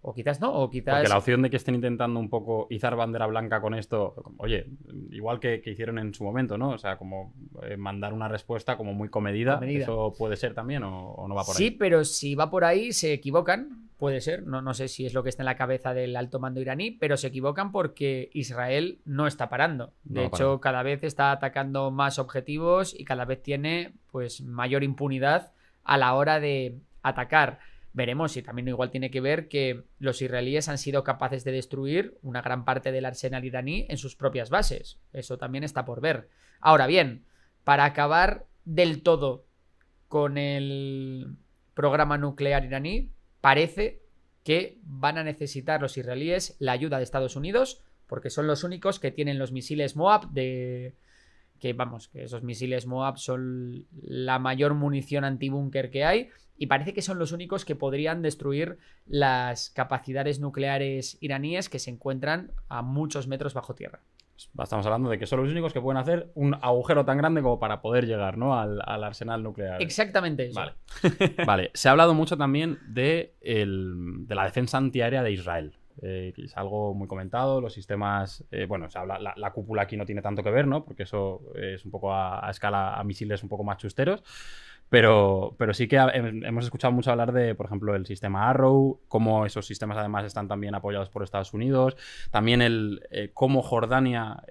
o quizás no, o quizás... Porque la opción de que estén intentando un poco izar bandera blanca con esto, oye, igual que hicieron en su momento, ¿no? O sea, como mandar una respuesta como muy comedida. ¿Eso puede ser también o no va por ahí? Sí, pero si va por ahí se equivocan, puede ser, no sé si es lo que está en la cabeza del alto mando iraní, pero se equivocan porque Israel no está parando. De hecho, cada vez está atacando más objetivos y cada vez tiene pues mayor impunidad a la hora de atacar. Veremos, y también igual tiene que ver que los israelíes han sido capaces de destruir una gran parte del arsenal iraní en sus propias bases. Eso también está por ver. Ahora bien, para acabar del todo con el programa nuclear iraní, parece que van a necesitar los israelíes la ayuda de Estados Unidos, porque son los únicos que tienen los misiles Moab de que vamos, que esos misiles Moab son la mayor munición antibúnker que hay y parece que son los únicos que podrían destruir las capacidades nucleares iraníes que se encuentran a muchos metros bajo tierra. Estamos hablando de que son los únicos que pueden hacer un agujero tan grande como para poder llegar, ¿no?, al arsenal nuclear. Exactamente eso. Vale. Vale. Se ha hablado mucho también de la defensa antiaérea de Israel. Que es algo muy comentado, los sistemas, bueno, se habla, la cúpula aquí no tiene tanto que ver, ¿no?, porque eso es un poco a escala, a misiles un poco más chusteros, pero sí que hemos escuchado mucho hablar de, por ejemplo, el sistema Arrow, cómo esos sistemas además están también apoyados por Estados Unidos, también cómo Jordania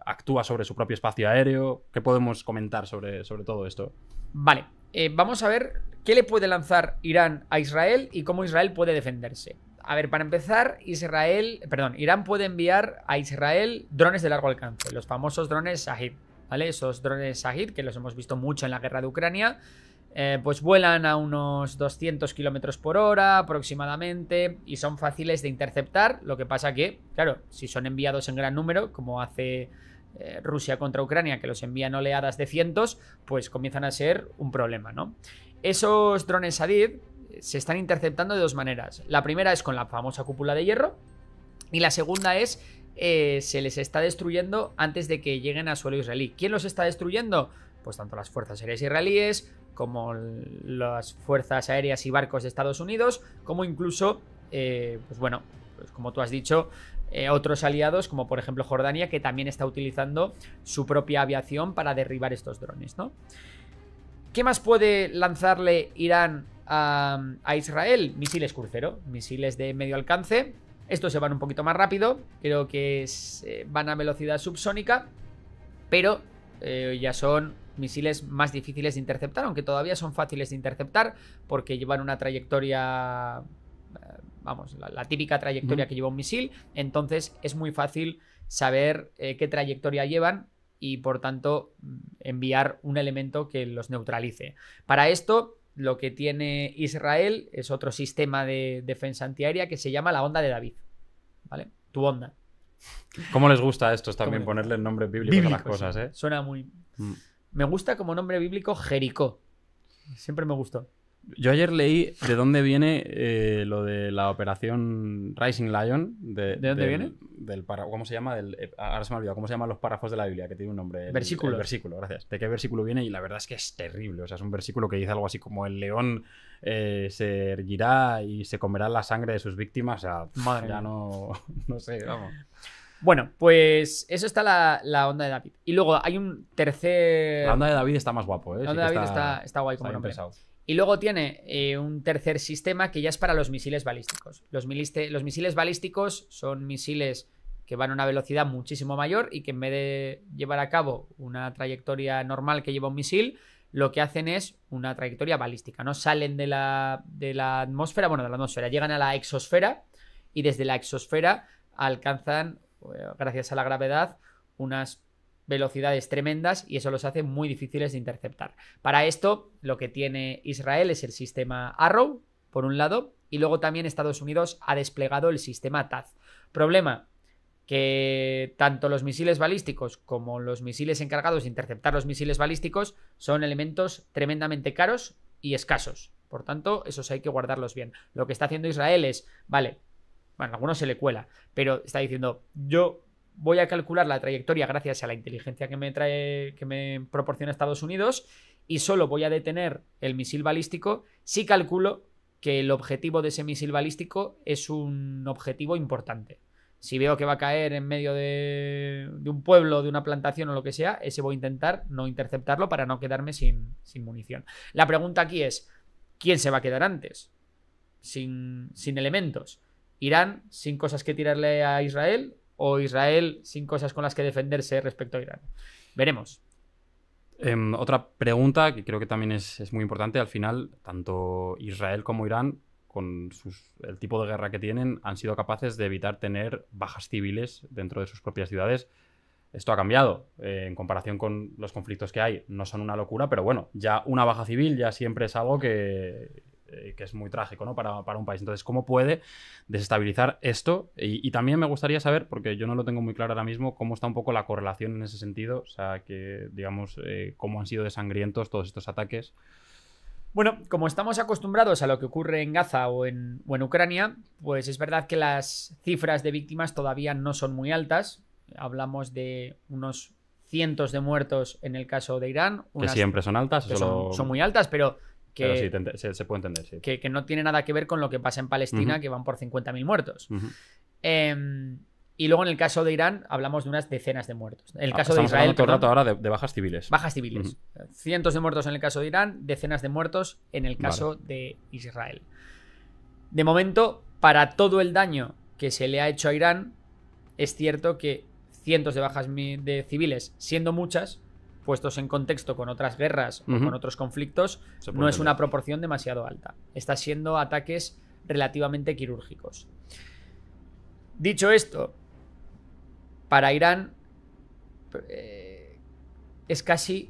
actúa sobre su propio espacio aéreo. ¿Qué podemos comentar sobre todo esto? Vale, vamos a ver qué le puede lanzar Irán a Israel y cómo Israel puede defenderse. A ver, para empezar, Irán puede enviar a Israel drones de largo alcance, los famosos drones Shahid, ¿vale? Esos drones Shahid, que los hemos visto mucho en la guerra de Ucrania, pues vuelan a unos 200 kilómetros por hora aproximadamente y son fáciles de interceptar. Lo que pasa que, claro, si son enviados en gran número, como hace Rusia contra Ucrania, que los envían oleadas de cientos, pues comienzan a ser un problema, ¿no? Esos drones Shahid se están interceptando de dos maneras. La primera es con la famosa cúpula de hierro y la segunda es se les está destruyendo antes de que lleguen a suelo israelí. ¿Quién los está destruyendo? Pues tanto las fuerzas aéreas israelíes como las fuerzas aéreas y barcos de Estados Unidos, como incluso, pues bueno, pues como tú has dicho, otros aliados como por ejemplo Jordania, que también está utilizando su propia aviación para derribar estos drones, ¿no? ¿Qué más puede lanzarle Irán a Israel? Misiles crucero, misiles de medio alcance. Estos se van un poquito más rápido, creo que van a velocidad subsónica, pero ya son misiles más difíciles de interceptar, aunque todavía son fáciles de interceptar porque llevan una trayectoria, vamos, la típica trayectoria que lleva un misil, entonces es muy fácil saber qué trayectoria llevan y por tanto enviar un elemento que los neutralice. Para esto lo que tiene Israel es otro sistema de defensa antiaérea que se llama la onda de David, ¿vale? Tu onda. ¿Cómo les gusta a estos también ponerle nombres bíblicos a las cosas, sí. Suena muy... Me gusta como nombre bíblico Jericó. Siempre me gustó. Yo ayer leí de dónde viene lo de la operación Rising Lion. ¿De dónde viene? ¿Cómo se llama? Ahora se me ha olvidado. ¿Cómo se llaman los párrafos de la Biblia? Que tiene un nombre. Versículo. El versículo, gracias. ¿De qué versículo viene? Y la verdad es que es terrible. O sea, es un versículo que dice algo así como el león se erguirá y se comerá la sangre de sus víctimas. O sea, madre ya no sé, vamos. Bueno, pues eso está la onda de David. Y luego hay un tercer... La onda de David está más guapo, ¿eh? La onda de David está guay como nombre. Y luego tiene un tercer sistema que ya es para los misiles balísticos. Los misiles balísticos son misiles que van a una velocidad muchísimo mayor y que en vez de llevar a cabo una trayectoria normal que lleva un misil, lo que hacen es una trayectoria balística, ¿no? Salen de la atmósfera, bueno, de la atmósfera, llegan a la exosfera y desde la exosfera alcanzan, gracias a la gravedad, unas velocidades tremendas y eso los hace muy difíciles de interceptar. Para esto, lo que tiene Israel es el sistema Arrow, por un lado, y luego también Estados Unidos ha desplegado el sistema TAZ. Problema, que tanto los misiles balísticos como los misiles encargados de interceptar los misiles balísticos son elementos tremendamente caros y escasos. Por tanto, esos hay que guardarlos bien. Lo que está haciendo Israel es, vale, bueno, a algunos se le cuela, pero está diciendo, yo voy a calcular la trayectoria gracias a la inteligencia que me proporciona Estados Unidos y solo voy a detener el misil balístico si calculo que el objetivo de ese misil balístico es un objetivo importante. Si veo que va a caer en medio de un pueblo, de una plantación o lo que sea, ese voy a intentar no interceptarlo para no quedarme sin munición. La pregunta aquí es, ¿quién se va a quedar antes? Sin elementos. ¿Irán sin cosas que tirarle a Israel o Israel sin cosas con las que defenderse respecto a Irán? Veremos. Otra pregunta que creo que también es muy importante. Al final, tanto Israel como Irán, con el tipo de guerra que tienen, han sido capaces de evitar tener bajas civiles dentro de sus propias ciudades. Esto ha cambiado en comparación con los conflictos que hay. No son una locura, pero bueno, ya una baja civil ya siempre es algo que que es muy trágico, ¿no? Para un país. Entonces, ¿cómo puede desestabilizar esto? Y también me gustaría saber, porque yo no lo tengo muy claro ahora mismo, cómo está un poco la correlación en ese sentido. O sea, que, digamos, cómo han sido de sangrientos todos estos ataques. Bueno, como estamos acostumbrados a lo que ocurre en Gaza o en Ucrania, pues es verdad que las cifras de víctimas todavía no son muy altas. Hablamos de unos cientos de muertos en el caso de Irán. Que siempre son altas. Que son muy altas, pero que, sí, se puede entender, sí. Que no tiene nada que ver con lo que pasa en Palestina, que van por 50.000 muertos. Y luego en el caso de Irán hablamos de unas decenas de muertos. En el caso de Israel, todo el rato ahora de bajas civiles. Bajas civiles. Cientos de muertos en el caso de Irán, decenas de muertos en el caso de Israel. De momento, para todo el daño que se le ha hecho a Irán, es cierto que cientos de bajas de civiles, siendo muchas, puestos en contexto con otras guerras o con otros conflictos, no es una proporción demasiado alta. Está siendo ataques relativamente quirúrgicos. Dicho esto, para Irán es casi,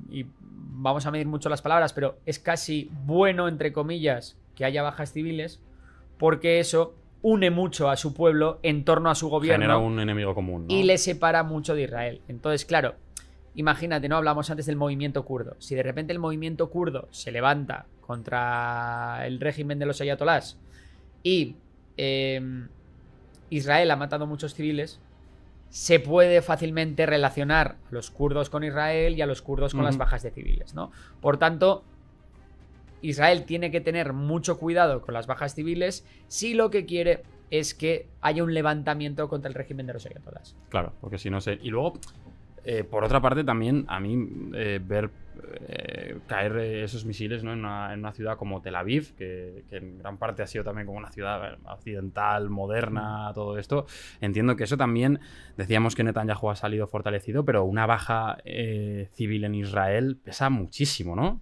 y vamos a medir mucho las palabras, pero es casi bueno, entre comillas, que haya bajas civiles, porque eso une mucho a su pueblo en torno a su gobierno. Genera un enemigo común, ¿no? Y le separa mucho de Israel. Entonces, claro, imagínate, ¿no? Hablamos antes del movimiento kurdo. Si de repente el movimiento kurdo se levanta contra el régimen de los ayatolás y Israel ha matado muchos civiles, se puede fácilmente relacionar a los kurdos con Israel y a los kurdos con las bajas de civiles, ¿no? Por tanto, Israel tiene que tener mucho cuidado con las bajas civiles si lo que quiere es que haya un levantamiento contra el régimen de los ayatolás. Claro, porque si no sé. Y luego, por otra parte, también a mí ver caer esos misiles, ¿no? en una ciudad como Tel Aviv, que en gran parte ha sido también como una ciudad occidental, moderna, todo esto. Entiendo que eso también, decíamos que Netanyahu ha salido fortalecido, pero una baja civil en Israel pesa muchísimo, ¿no?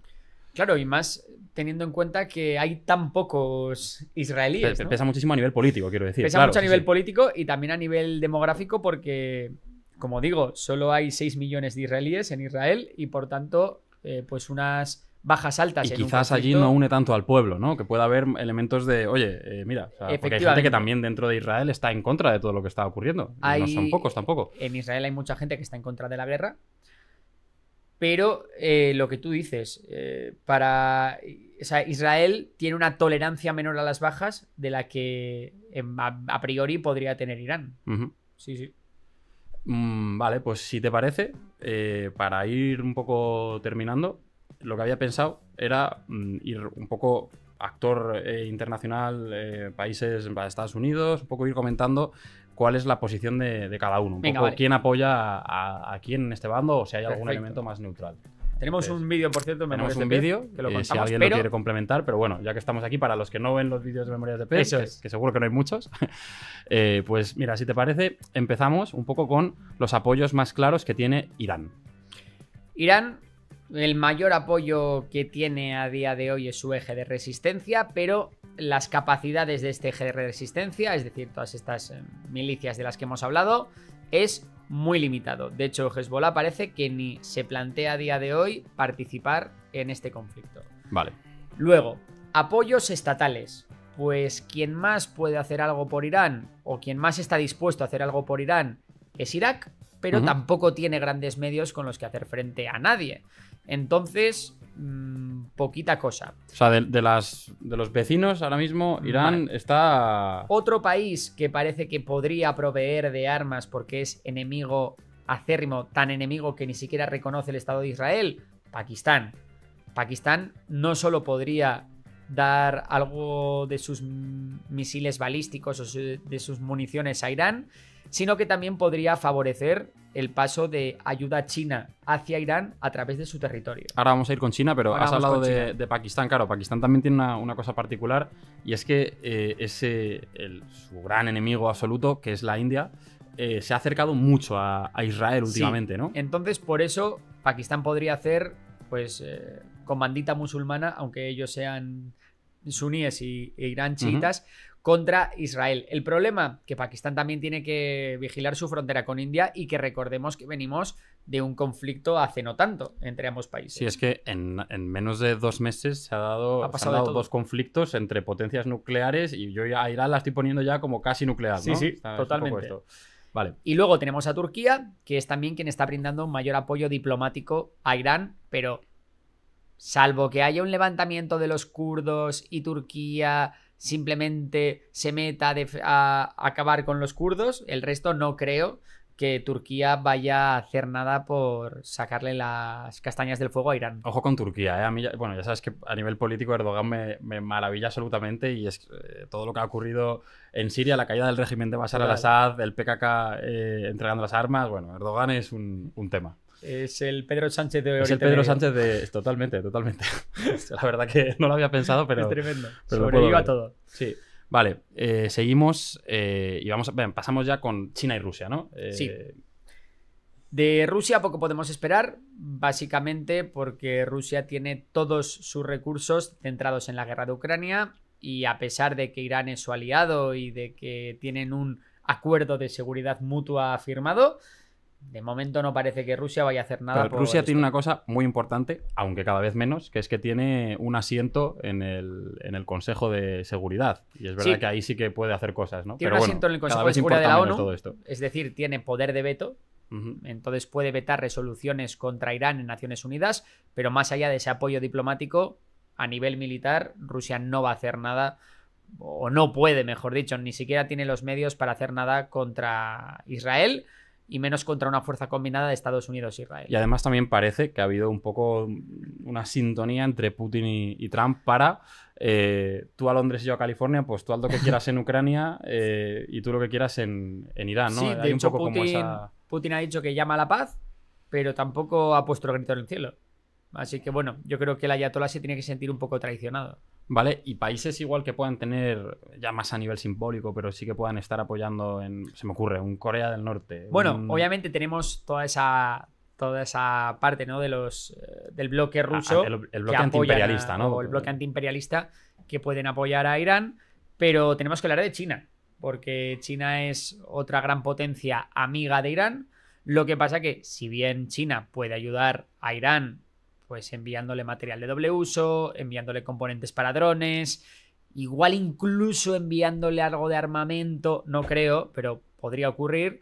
Claro, y más teniendo en cuenta que hay tan pocos israelíes, ¿no? Pesa muchísimo a nivel político, quiero decir. Pesa mucho a nivel político y también a nivel demográfico porque, como digo, solo hay 6 millones de israelíes en Israel y por tanto, pues unas bajas altas. Y quizás allí no une tanto al pueblo, ¿no? Que pueda haber elementos de, oye, mira, o sea, porque hay gente que también dentro de Israel está en contra de todo lo que está ocurriendo. No son pocos tampoco. En Israel hay mucha gente que está en contra de la guerra. Pero lo que tú dices, o sea, Israel tiene una tolerancia menor a las bajas de la que a priori podría tener Irán. Sí, sí. Vale, pues si te parece, para ir un poco terminando, lo que había pensado era ir un poco actor internacional, países, Estados Unidos, un poco ir comentando cuál es la posición de cada uno. Un poco vale. Quién apoya a quién en este bando o si hay algún elemento más neutral. Tenemos un vídeo, por cierto, en Tenemos un vídeo, que lo contamos, si alguien lo quiere complementar, pero bueno, ya que estamos aquí, para los que no ven los vídeos de Memorias de Pez, que seguro que no hay muchos, pues mira, si te parece, empezamos un poco con los apoyos más claros que tiene Irán. Irán, el mayor apoyo que tiene a día de hoy es su eje de resistencia, pero las capacidades de este eje de resistencia, es decir, todas estas milicias de las que hemos hablado, es muy limitado. De hecho, Hezbollah parece que ni se plantea a día de hoy participar en este conflicto. Vale. Luego, apoyos estatales. Pues quien más puede hacer algo por Irán, o quien más está dispuesto a hacer algo por Irán, es Irak, pero tampoco tiene grandes medios con los que hacer frente a nadie. Entonces, poquita cosa. O sea, de los vecinos ahora mismo, Irán está... Otro país que parece que podría proveer de armas porque es enemigo acérrimo, tan enemigo que ni siquiera reconoce el Estado de Israel, Pakistán. Pakistán no solo podría dar algo de sus misiles balísticos o de sus municiones a Irán, sino que también podría favorecer el paso de ayuda china hacia Irán a través de su territorio. Ahora vamos a ir con China, pero has hablado de Pakistán. Claro, Pakistán también tiene una cosa particular, y es que su gran enemigo absoluto, que es la India, se ha acercado mucho a Israel últimamente, sí, ¿no? Entonces, por eso, Pakistán podría hacer, pues, comandita musulmana, aunque ellos sean suníes e Irán chiitas, contra Israel. El problema, que Pakistán también tiene que vigilar su frontera con India y que recordemos que venimos de un conflicto hace no tanto entre ambos países. Sí, es que en menos de 2 meses se han dado todo. 2 conflictos entre potencias nucleares y yo a Irán la estoy poniendo ya como casi nuclear, Sí, ¿no? sí, Es un poco totalmente. esto. Vale. Y luego tenemos a Turquía, que es también quien está brindando un mayor apoyo diplomático a Irán, pero salvo que haya un levantamiento de los kurdos y Turquía simplemente se meta a acabar con los kurdos, el resto no creo que Turquía vaya a hacer nada por sacarle las castañas del fuego a Irán. Ojo con Turquía, ¿eh? A mí, bueno, ya sabes que a nivel político Erdogan me maravilla absolutamente y es todo lo que ha ocurrido en Siria, la caída del régimen de Bashar al-Assad, el PKK entregando las armas, bueno, Erdogan es un tema. Es el Pedro Sánchez de Es el Pedro Sánchez de... Totalmente, totalmente. La verdad que no lo había pensado, pero... Es tremendo. Pero sobreviva a todo. Sí. Vale, seguimos y pasamos ya con China y Rusia, ¿no? Sí. De Rusia poco podemos esperar, básicamente porque Rusia tiene todos sus recursos centrados en la guerra de Ucrania y a pesar de que Irán es su aliado y de que tienen un acuerdo de seguridad mutua firmado, de momento no parece que Rusia vaya a hacer nada. Pero Rusia tiene una cosa muy importante, aunque cada vez menos, que es que tiene un asiento en el Consejo de Seguridad. Y es verdad que ahí sí que puede hacer cosas, ¿no? Tiene un asiento en el Consejo de Seguridad de la ONU, es decir, tiene poder de veto. Entonces puede vetar resoluciones contra Irán en Naciones Unidas, pero más allá de ese apoyo diplomático, a nivel militar, Rusia no va a hacer nada, o no puede, mejor dicho, ni siquiera tiene los medios para hacer nada contra Israel, y menos contra una fuerza combinada de Estados Unidos e Israel. Y además también parece que ha habido un poco una sintonía entre Putin y Trump para tú a Londres y yo a California, pues tú haz lo que quieras en Ucrania y tú lo que quieras en Irán, ¿no? Sí, de hecho Putin ha dicho que llama a la paz, pero tampoco ha puesto el grito en el cielo. Así que bueno, yo creo que el ayatolá se tiene que sentir un poco traicionado. Vale, y países igual que puedan tener, ya más a nivel simbólico, pero sí que puedan estar apoyando se me ocurre, un Corea del Norte. Bueno, obviamente tenemos toda esa parte, ¿no? Del bloque ruso. El bloque antiimperialista, ¿no? O el bloque antiimperialista que pueden apoyar a Irán, pero tenemos que hablar de China, porque China es otra gran potencia amiga de Irán. Lo que pasa que, si bien China puede ayudar a Irán pues enviándole material de doble uso, enviándole componentes para drones, igual incluso enviándole algo de armamento, no creo, pero podría ocurrir.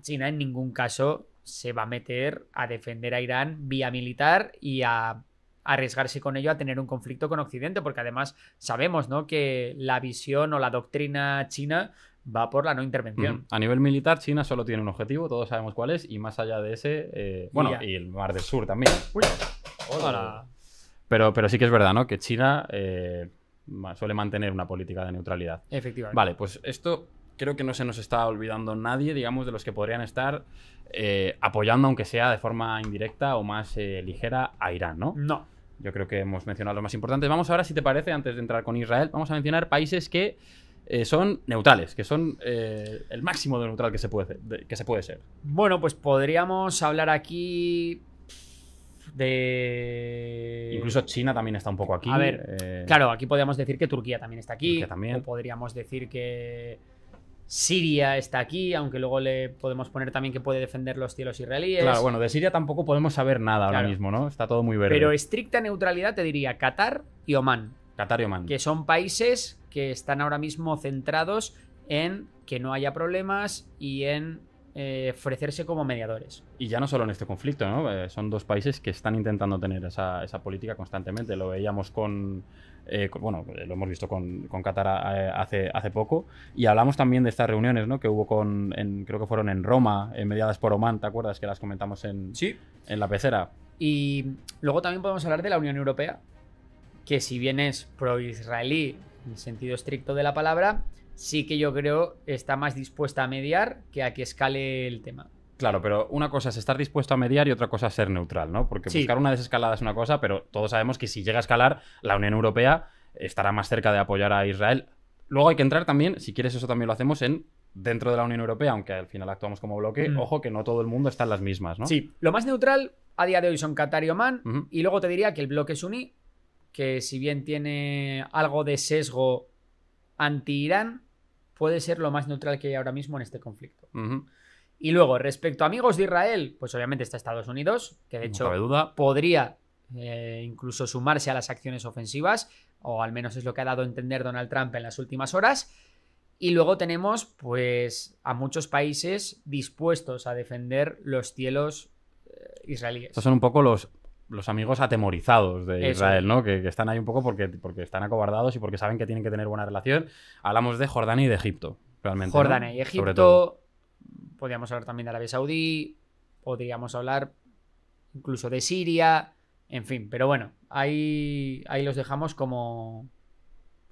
China en ningún caso se va a meter a defender a Irán vía militar y a arriesgarse con ello a tener un conflicto con Occidente, porque además sabemos, ¿no?, que la visión o la doctrina china va por la no intervención. A nivel militar, China solo tiene un objetivo, todos sabemos cuál es, y más allá de ese, y el Mar del Sur también. Uy, hola. Pero sí que es verdad, ¿no?, que China suele mantener una política de neutralidad. Efectivamente. Vale, pues esto creo que no se nos está olvidando nadie, digamos, de los que podrían estar apoyando, aunque sea de forma indirecta o más ligera, a Irán, ¿no? No. Yo creo que hemos mencionado los más importantes. Vamos ahora, si te parece, antes de entrar con Israel, vamos a mencionar países que son neutrales, que son el máximo de neutral que se puede ser. Bueno, pues podríamos hablar aquí de... Incluso China también está un poco aquí. A ver, claro, aquí podríamos decir que Turquía también está aquí. Turquía también. O podríamos decir que Siria está aquí, aunque luego le podemos poner también que puede defender los cielos israelíes. Claro, bueno, de Siria tampoco podemos saber nada ahora mismo, ¿no? Está todo muy verde. Pero estricta neutralidad te diría Qatar y Omán. Qatar y Omán. Que son países que están ahora mismo centrados en que no haya problemas y en ofrecerse como mediadores. Y ya no solo en este conflicto, ¿no? Son dos países que están intentando tener esa política constantemente. Lo veíamos bueno, lo hemos visto con Qatar hace poco. Y hablamos también de estas reuniones, ¿no?, que hubo creo que fueron en Roma, mediadas por Omán, ¿te acuerdas? Que las comentamos en la pecera. Y luego también podemos hablar de la Unión Europea, que si bien es pro-israelí en el sentido estricto de la palabra, sí que yo creo está más dispuesta a mediar que a que escale el tema. Claro, pero una cosa es estar dispuesto a mediar y otra cosa es ser neutral, ¿no? Porque buscar una desescalada es una cosa, pero todos sabemos que si llega a escalar, la Unión Europea estará más cerca de apoyar a Israel. Luego hay que entrar también, si quieres eso también lo hacemos, dentro de la Unión Europea, aunque al final actuamos como bloque, ojo que no todo el mundo está en las mismas, ¿no? Sí, lo más neutral a día de hoy son Qatar y Omán, y luego te diría que el bloque suní, que si bien tiene algo de sesgo anti-Irán, puede ser lo más neutral que hay ahora mismo en este conflicto. Y luego, respecto a amigos de Israel, pues obviamente está Estados Unidos, que de No hecho cabe duda. podría incluso sumarse a las acciones ofensivas, o al menos es lo que ha dado a entender Donald Trump en las últimas horas. Y luego tenemos, pues, a muchos países dispuestos a defender los cielos israelíes. Estos son un poco los amigos atemorizados de Eso. Israel, ¿no? Que están ahí un poco porque están acobardados y porque saben que tienen que tener buena relación. Hablamos de Jordania y de Egipto, realmente. Jordania ¿no? y Sobre todo. Egipto. Podríamos hablar también de Arabia Saudí. Podríamos hablar incluso de Siria. En fin, pero bueno, ahí los dejamos como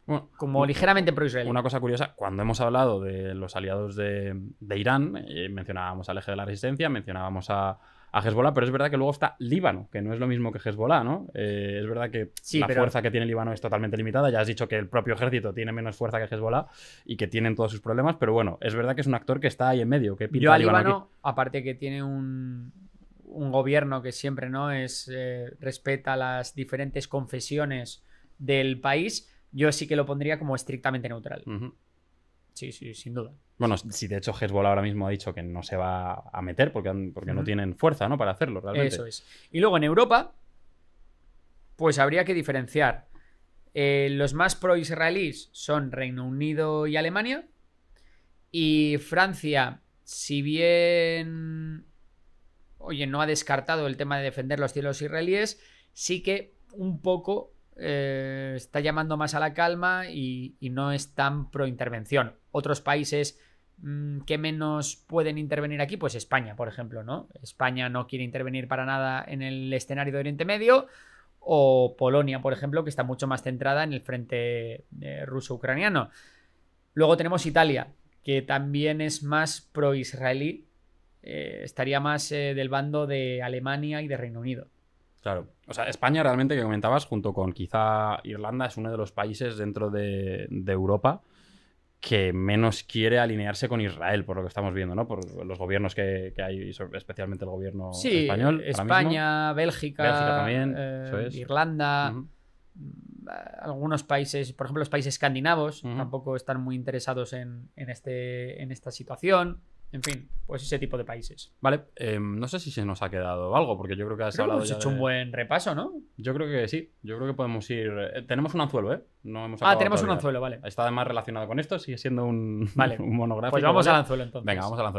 Bueno, ligeramente pro-israelí. una cosa curiosa, cuando hemos hablado de los aliados de Irán, mencionábamos al Eje de la Resistencia, mencionábamos a Hezbollah, pero es verdad que luego está Líbano, que no es lo mismo que Hezbollah, ¿no? Es verdad que Sí, la fuerza que tiene Líbano es totalmente limitada. Ya has dicho que el propio ejército tiene menos fuerza que Hezbollah y que tienen todos sus problemas, pero bueno, es verdad que es un actor que está ahí en medio. ¿Qué pinta Yo a Líbano Líbano, aquí? aparte que tiene un gobierno que siempre no respeta las diferentes confesiones del país, yo sí que lo pondría como estrictamente neutral. Ujú. Sí, sin duda. Bueno, si de hecho Hezbollah ahora mismo ha dicho que no se va a meter porque no tienen fuerza, ¿no? Para hacerlo, realmente. Eso es. Y luego en Europa, pues habría que diferenciar. Los más pro-israelíes son Reino Unido y Alemania. Y Francia, si bien, oye, no ha descartado el tema de defender los cielos israelíes, sí que un poco está llamando más a la calma y no es tan pro-intervención. Otros países que menos pueden intervenir aquí, pues España, por ejemplo, ¿no? España no quiere intervenir para nada en el escenario de Oriente Medio, o Polonia, por ejemplo, que está mucho más centrada en el frente ruso-ucraniano. Luego tenemos Italia, que también es más pro-israelí, estaría más del bando de Alemania y de Reino Unido. Claro. O sea, España realmente, que comentabas, junto con quizá Irlanda, es uno de los países dentro de Europa que menos quiere alinearse con Israel, por lo que estamos viendo, ¿no? Por los gobiernos que hay, especialmente el gobierno español. España, Bélgica también, eso es. Irlanda, Uh-huh. algunos países, por ejemplo los países escandinavos, Uh-huh. tampoco están muy interesados en esta situación. En fin, pues ese tipo de países. Vale, no sé si se nos ha quedado algo, porque yo creo que has Creo que hablado hemos ya hecho de... un buen repaso, ¿no? Yo creo que sí, yo creo que podemos ir... tenemos un anzuelo, ¿eh? No hemos Ah, acabado tenemos un todavía. anzuelo, vale. Está además relacionado con esto, sigue siendo un, Vale. un monográfico. Pues vamos ¿vale? al anzuelo entonces. Venga, vamos al anzuelo.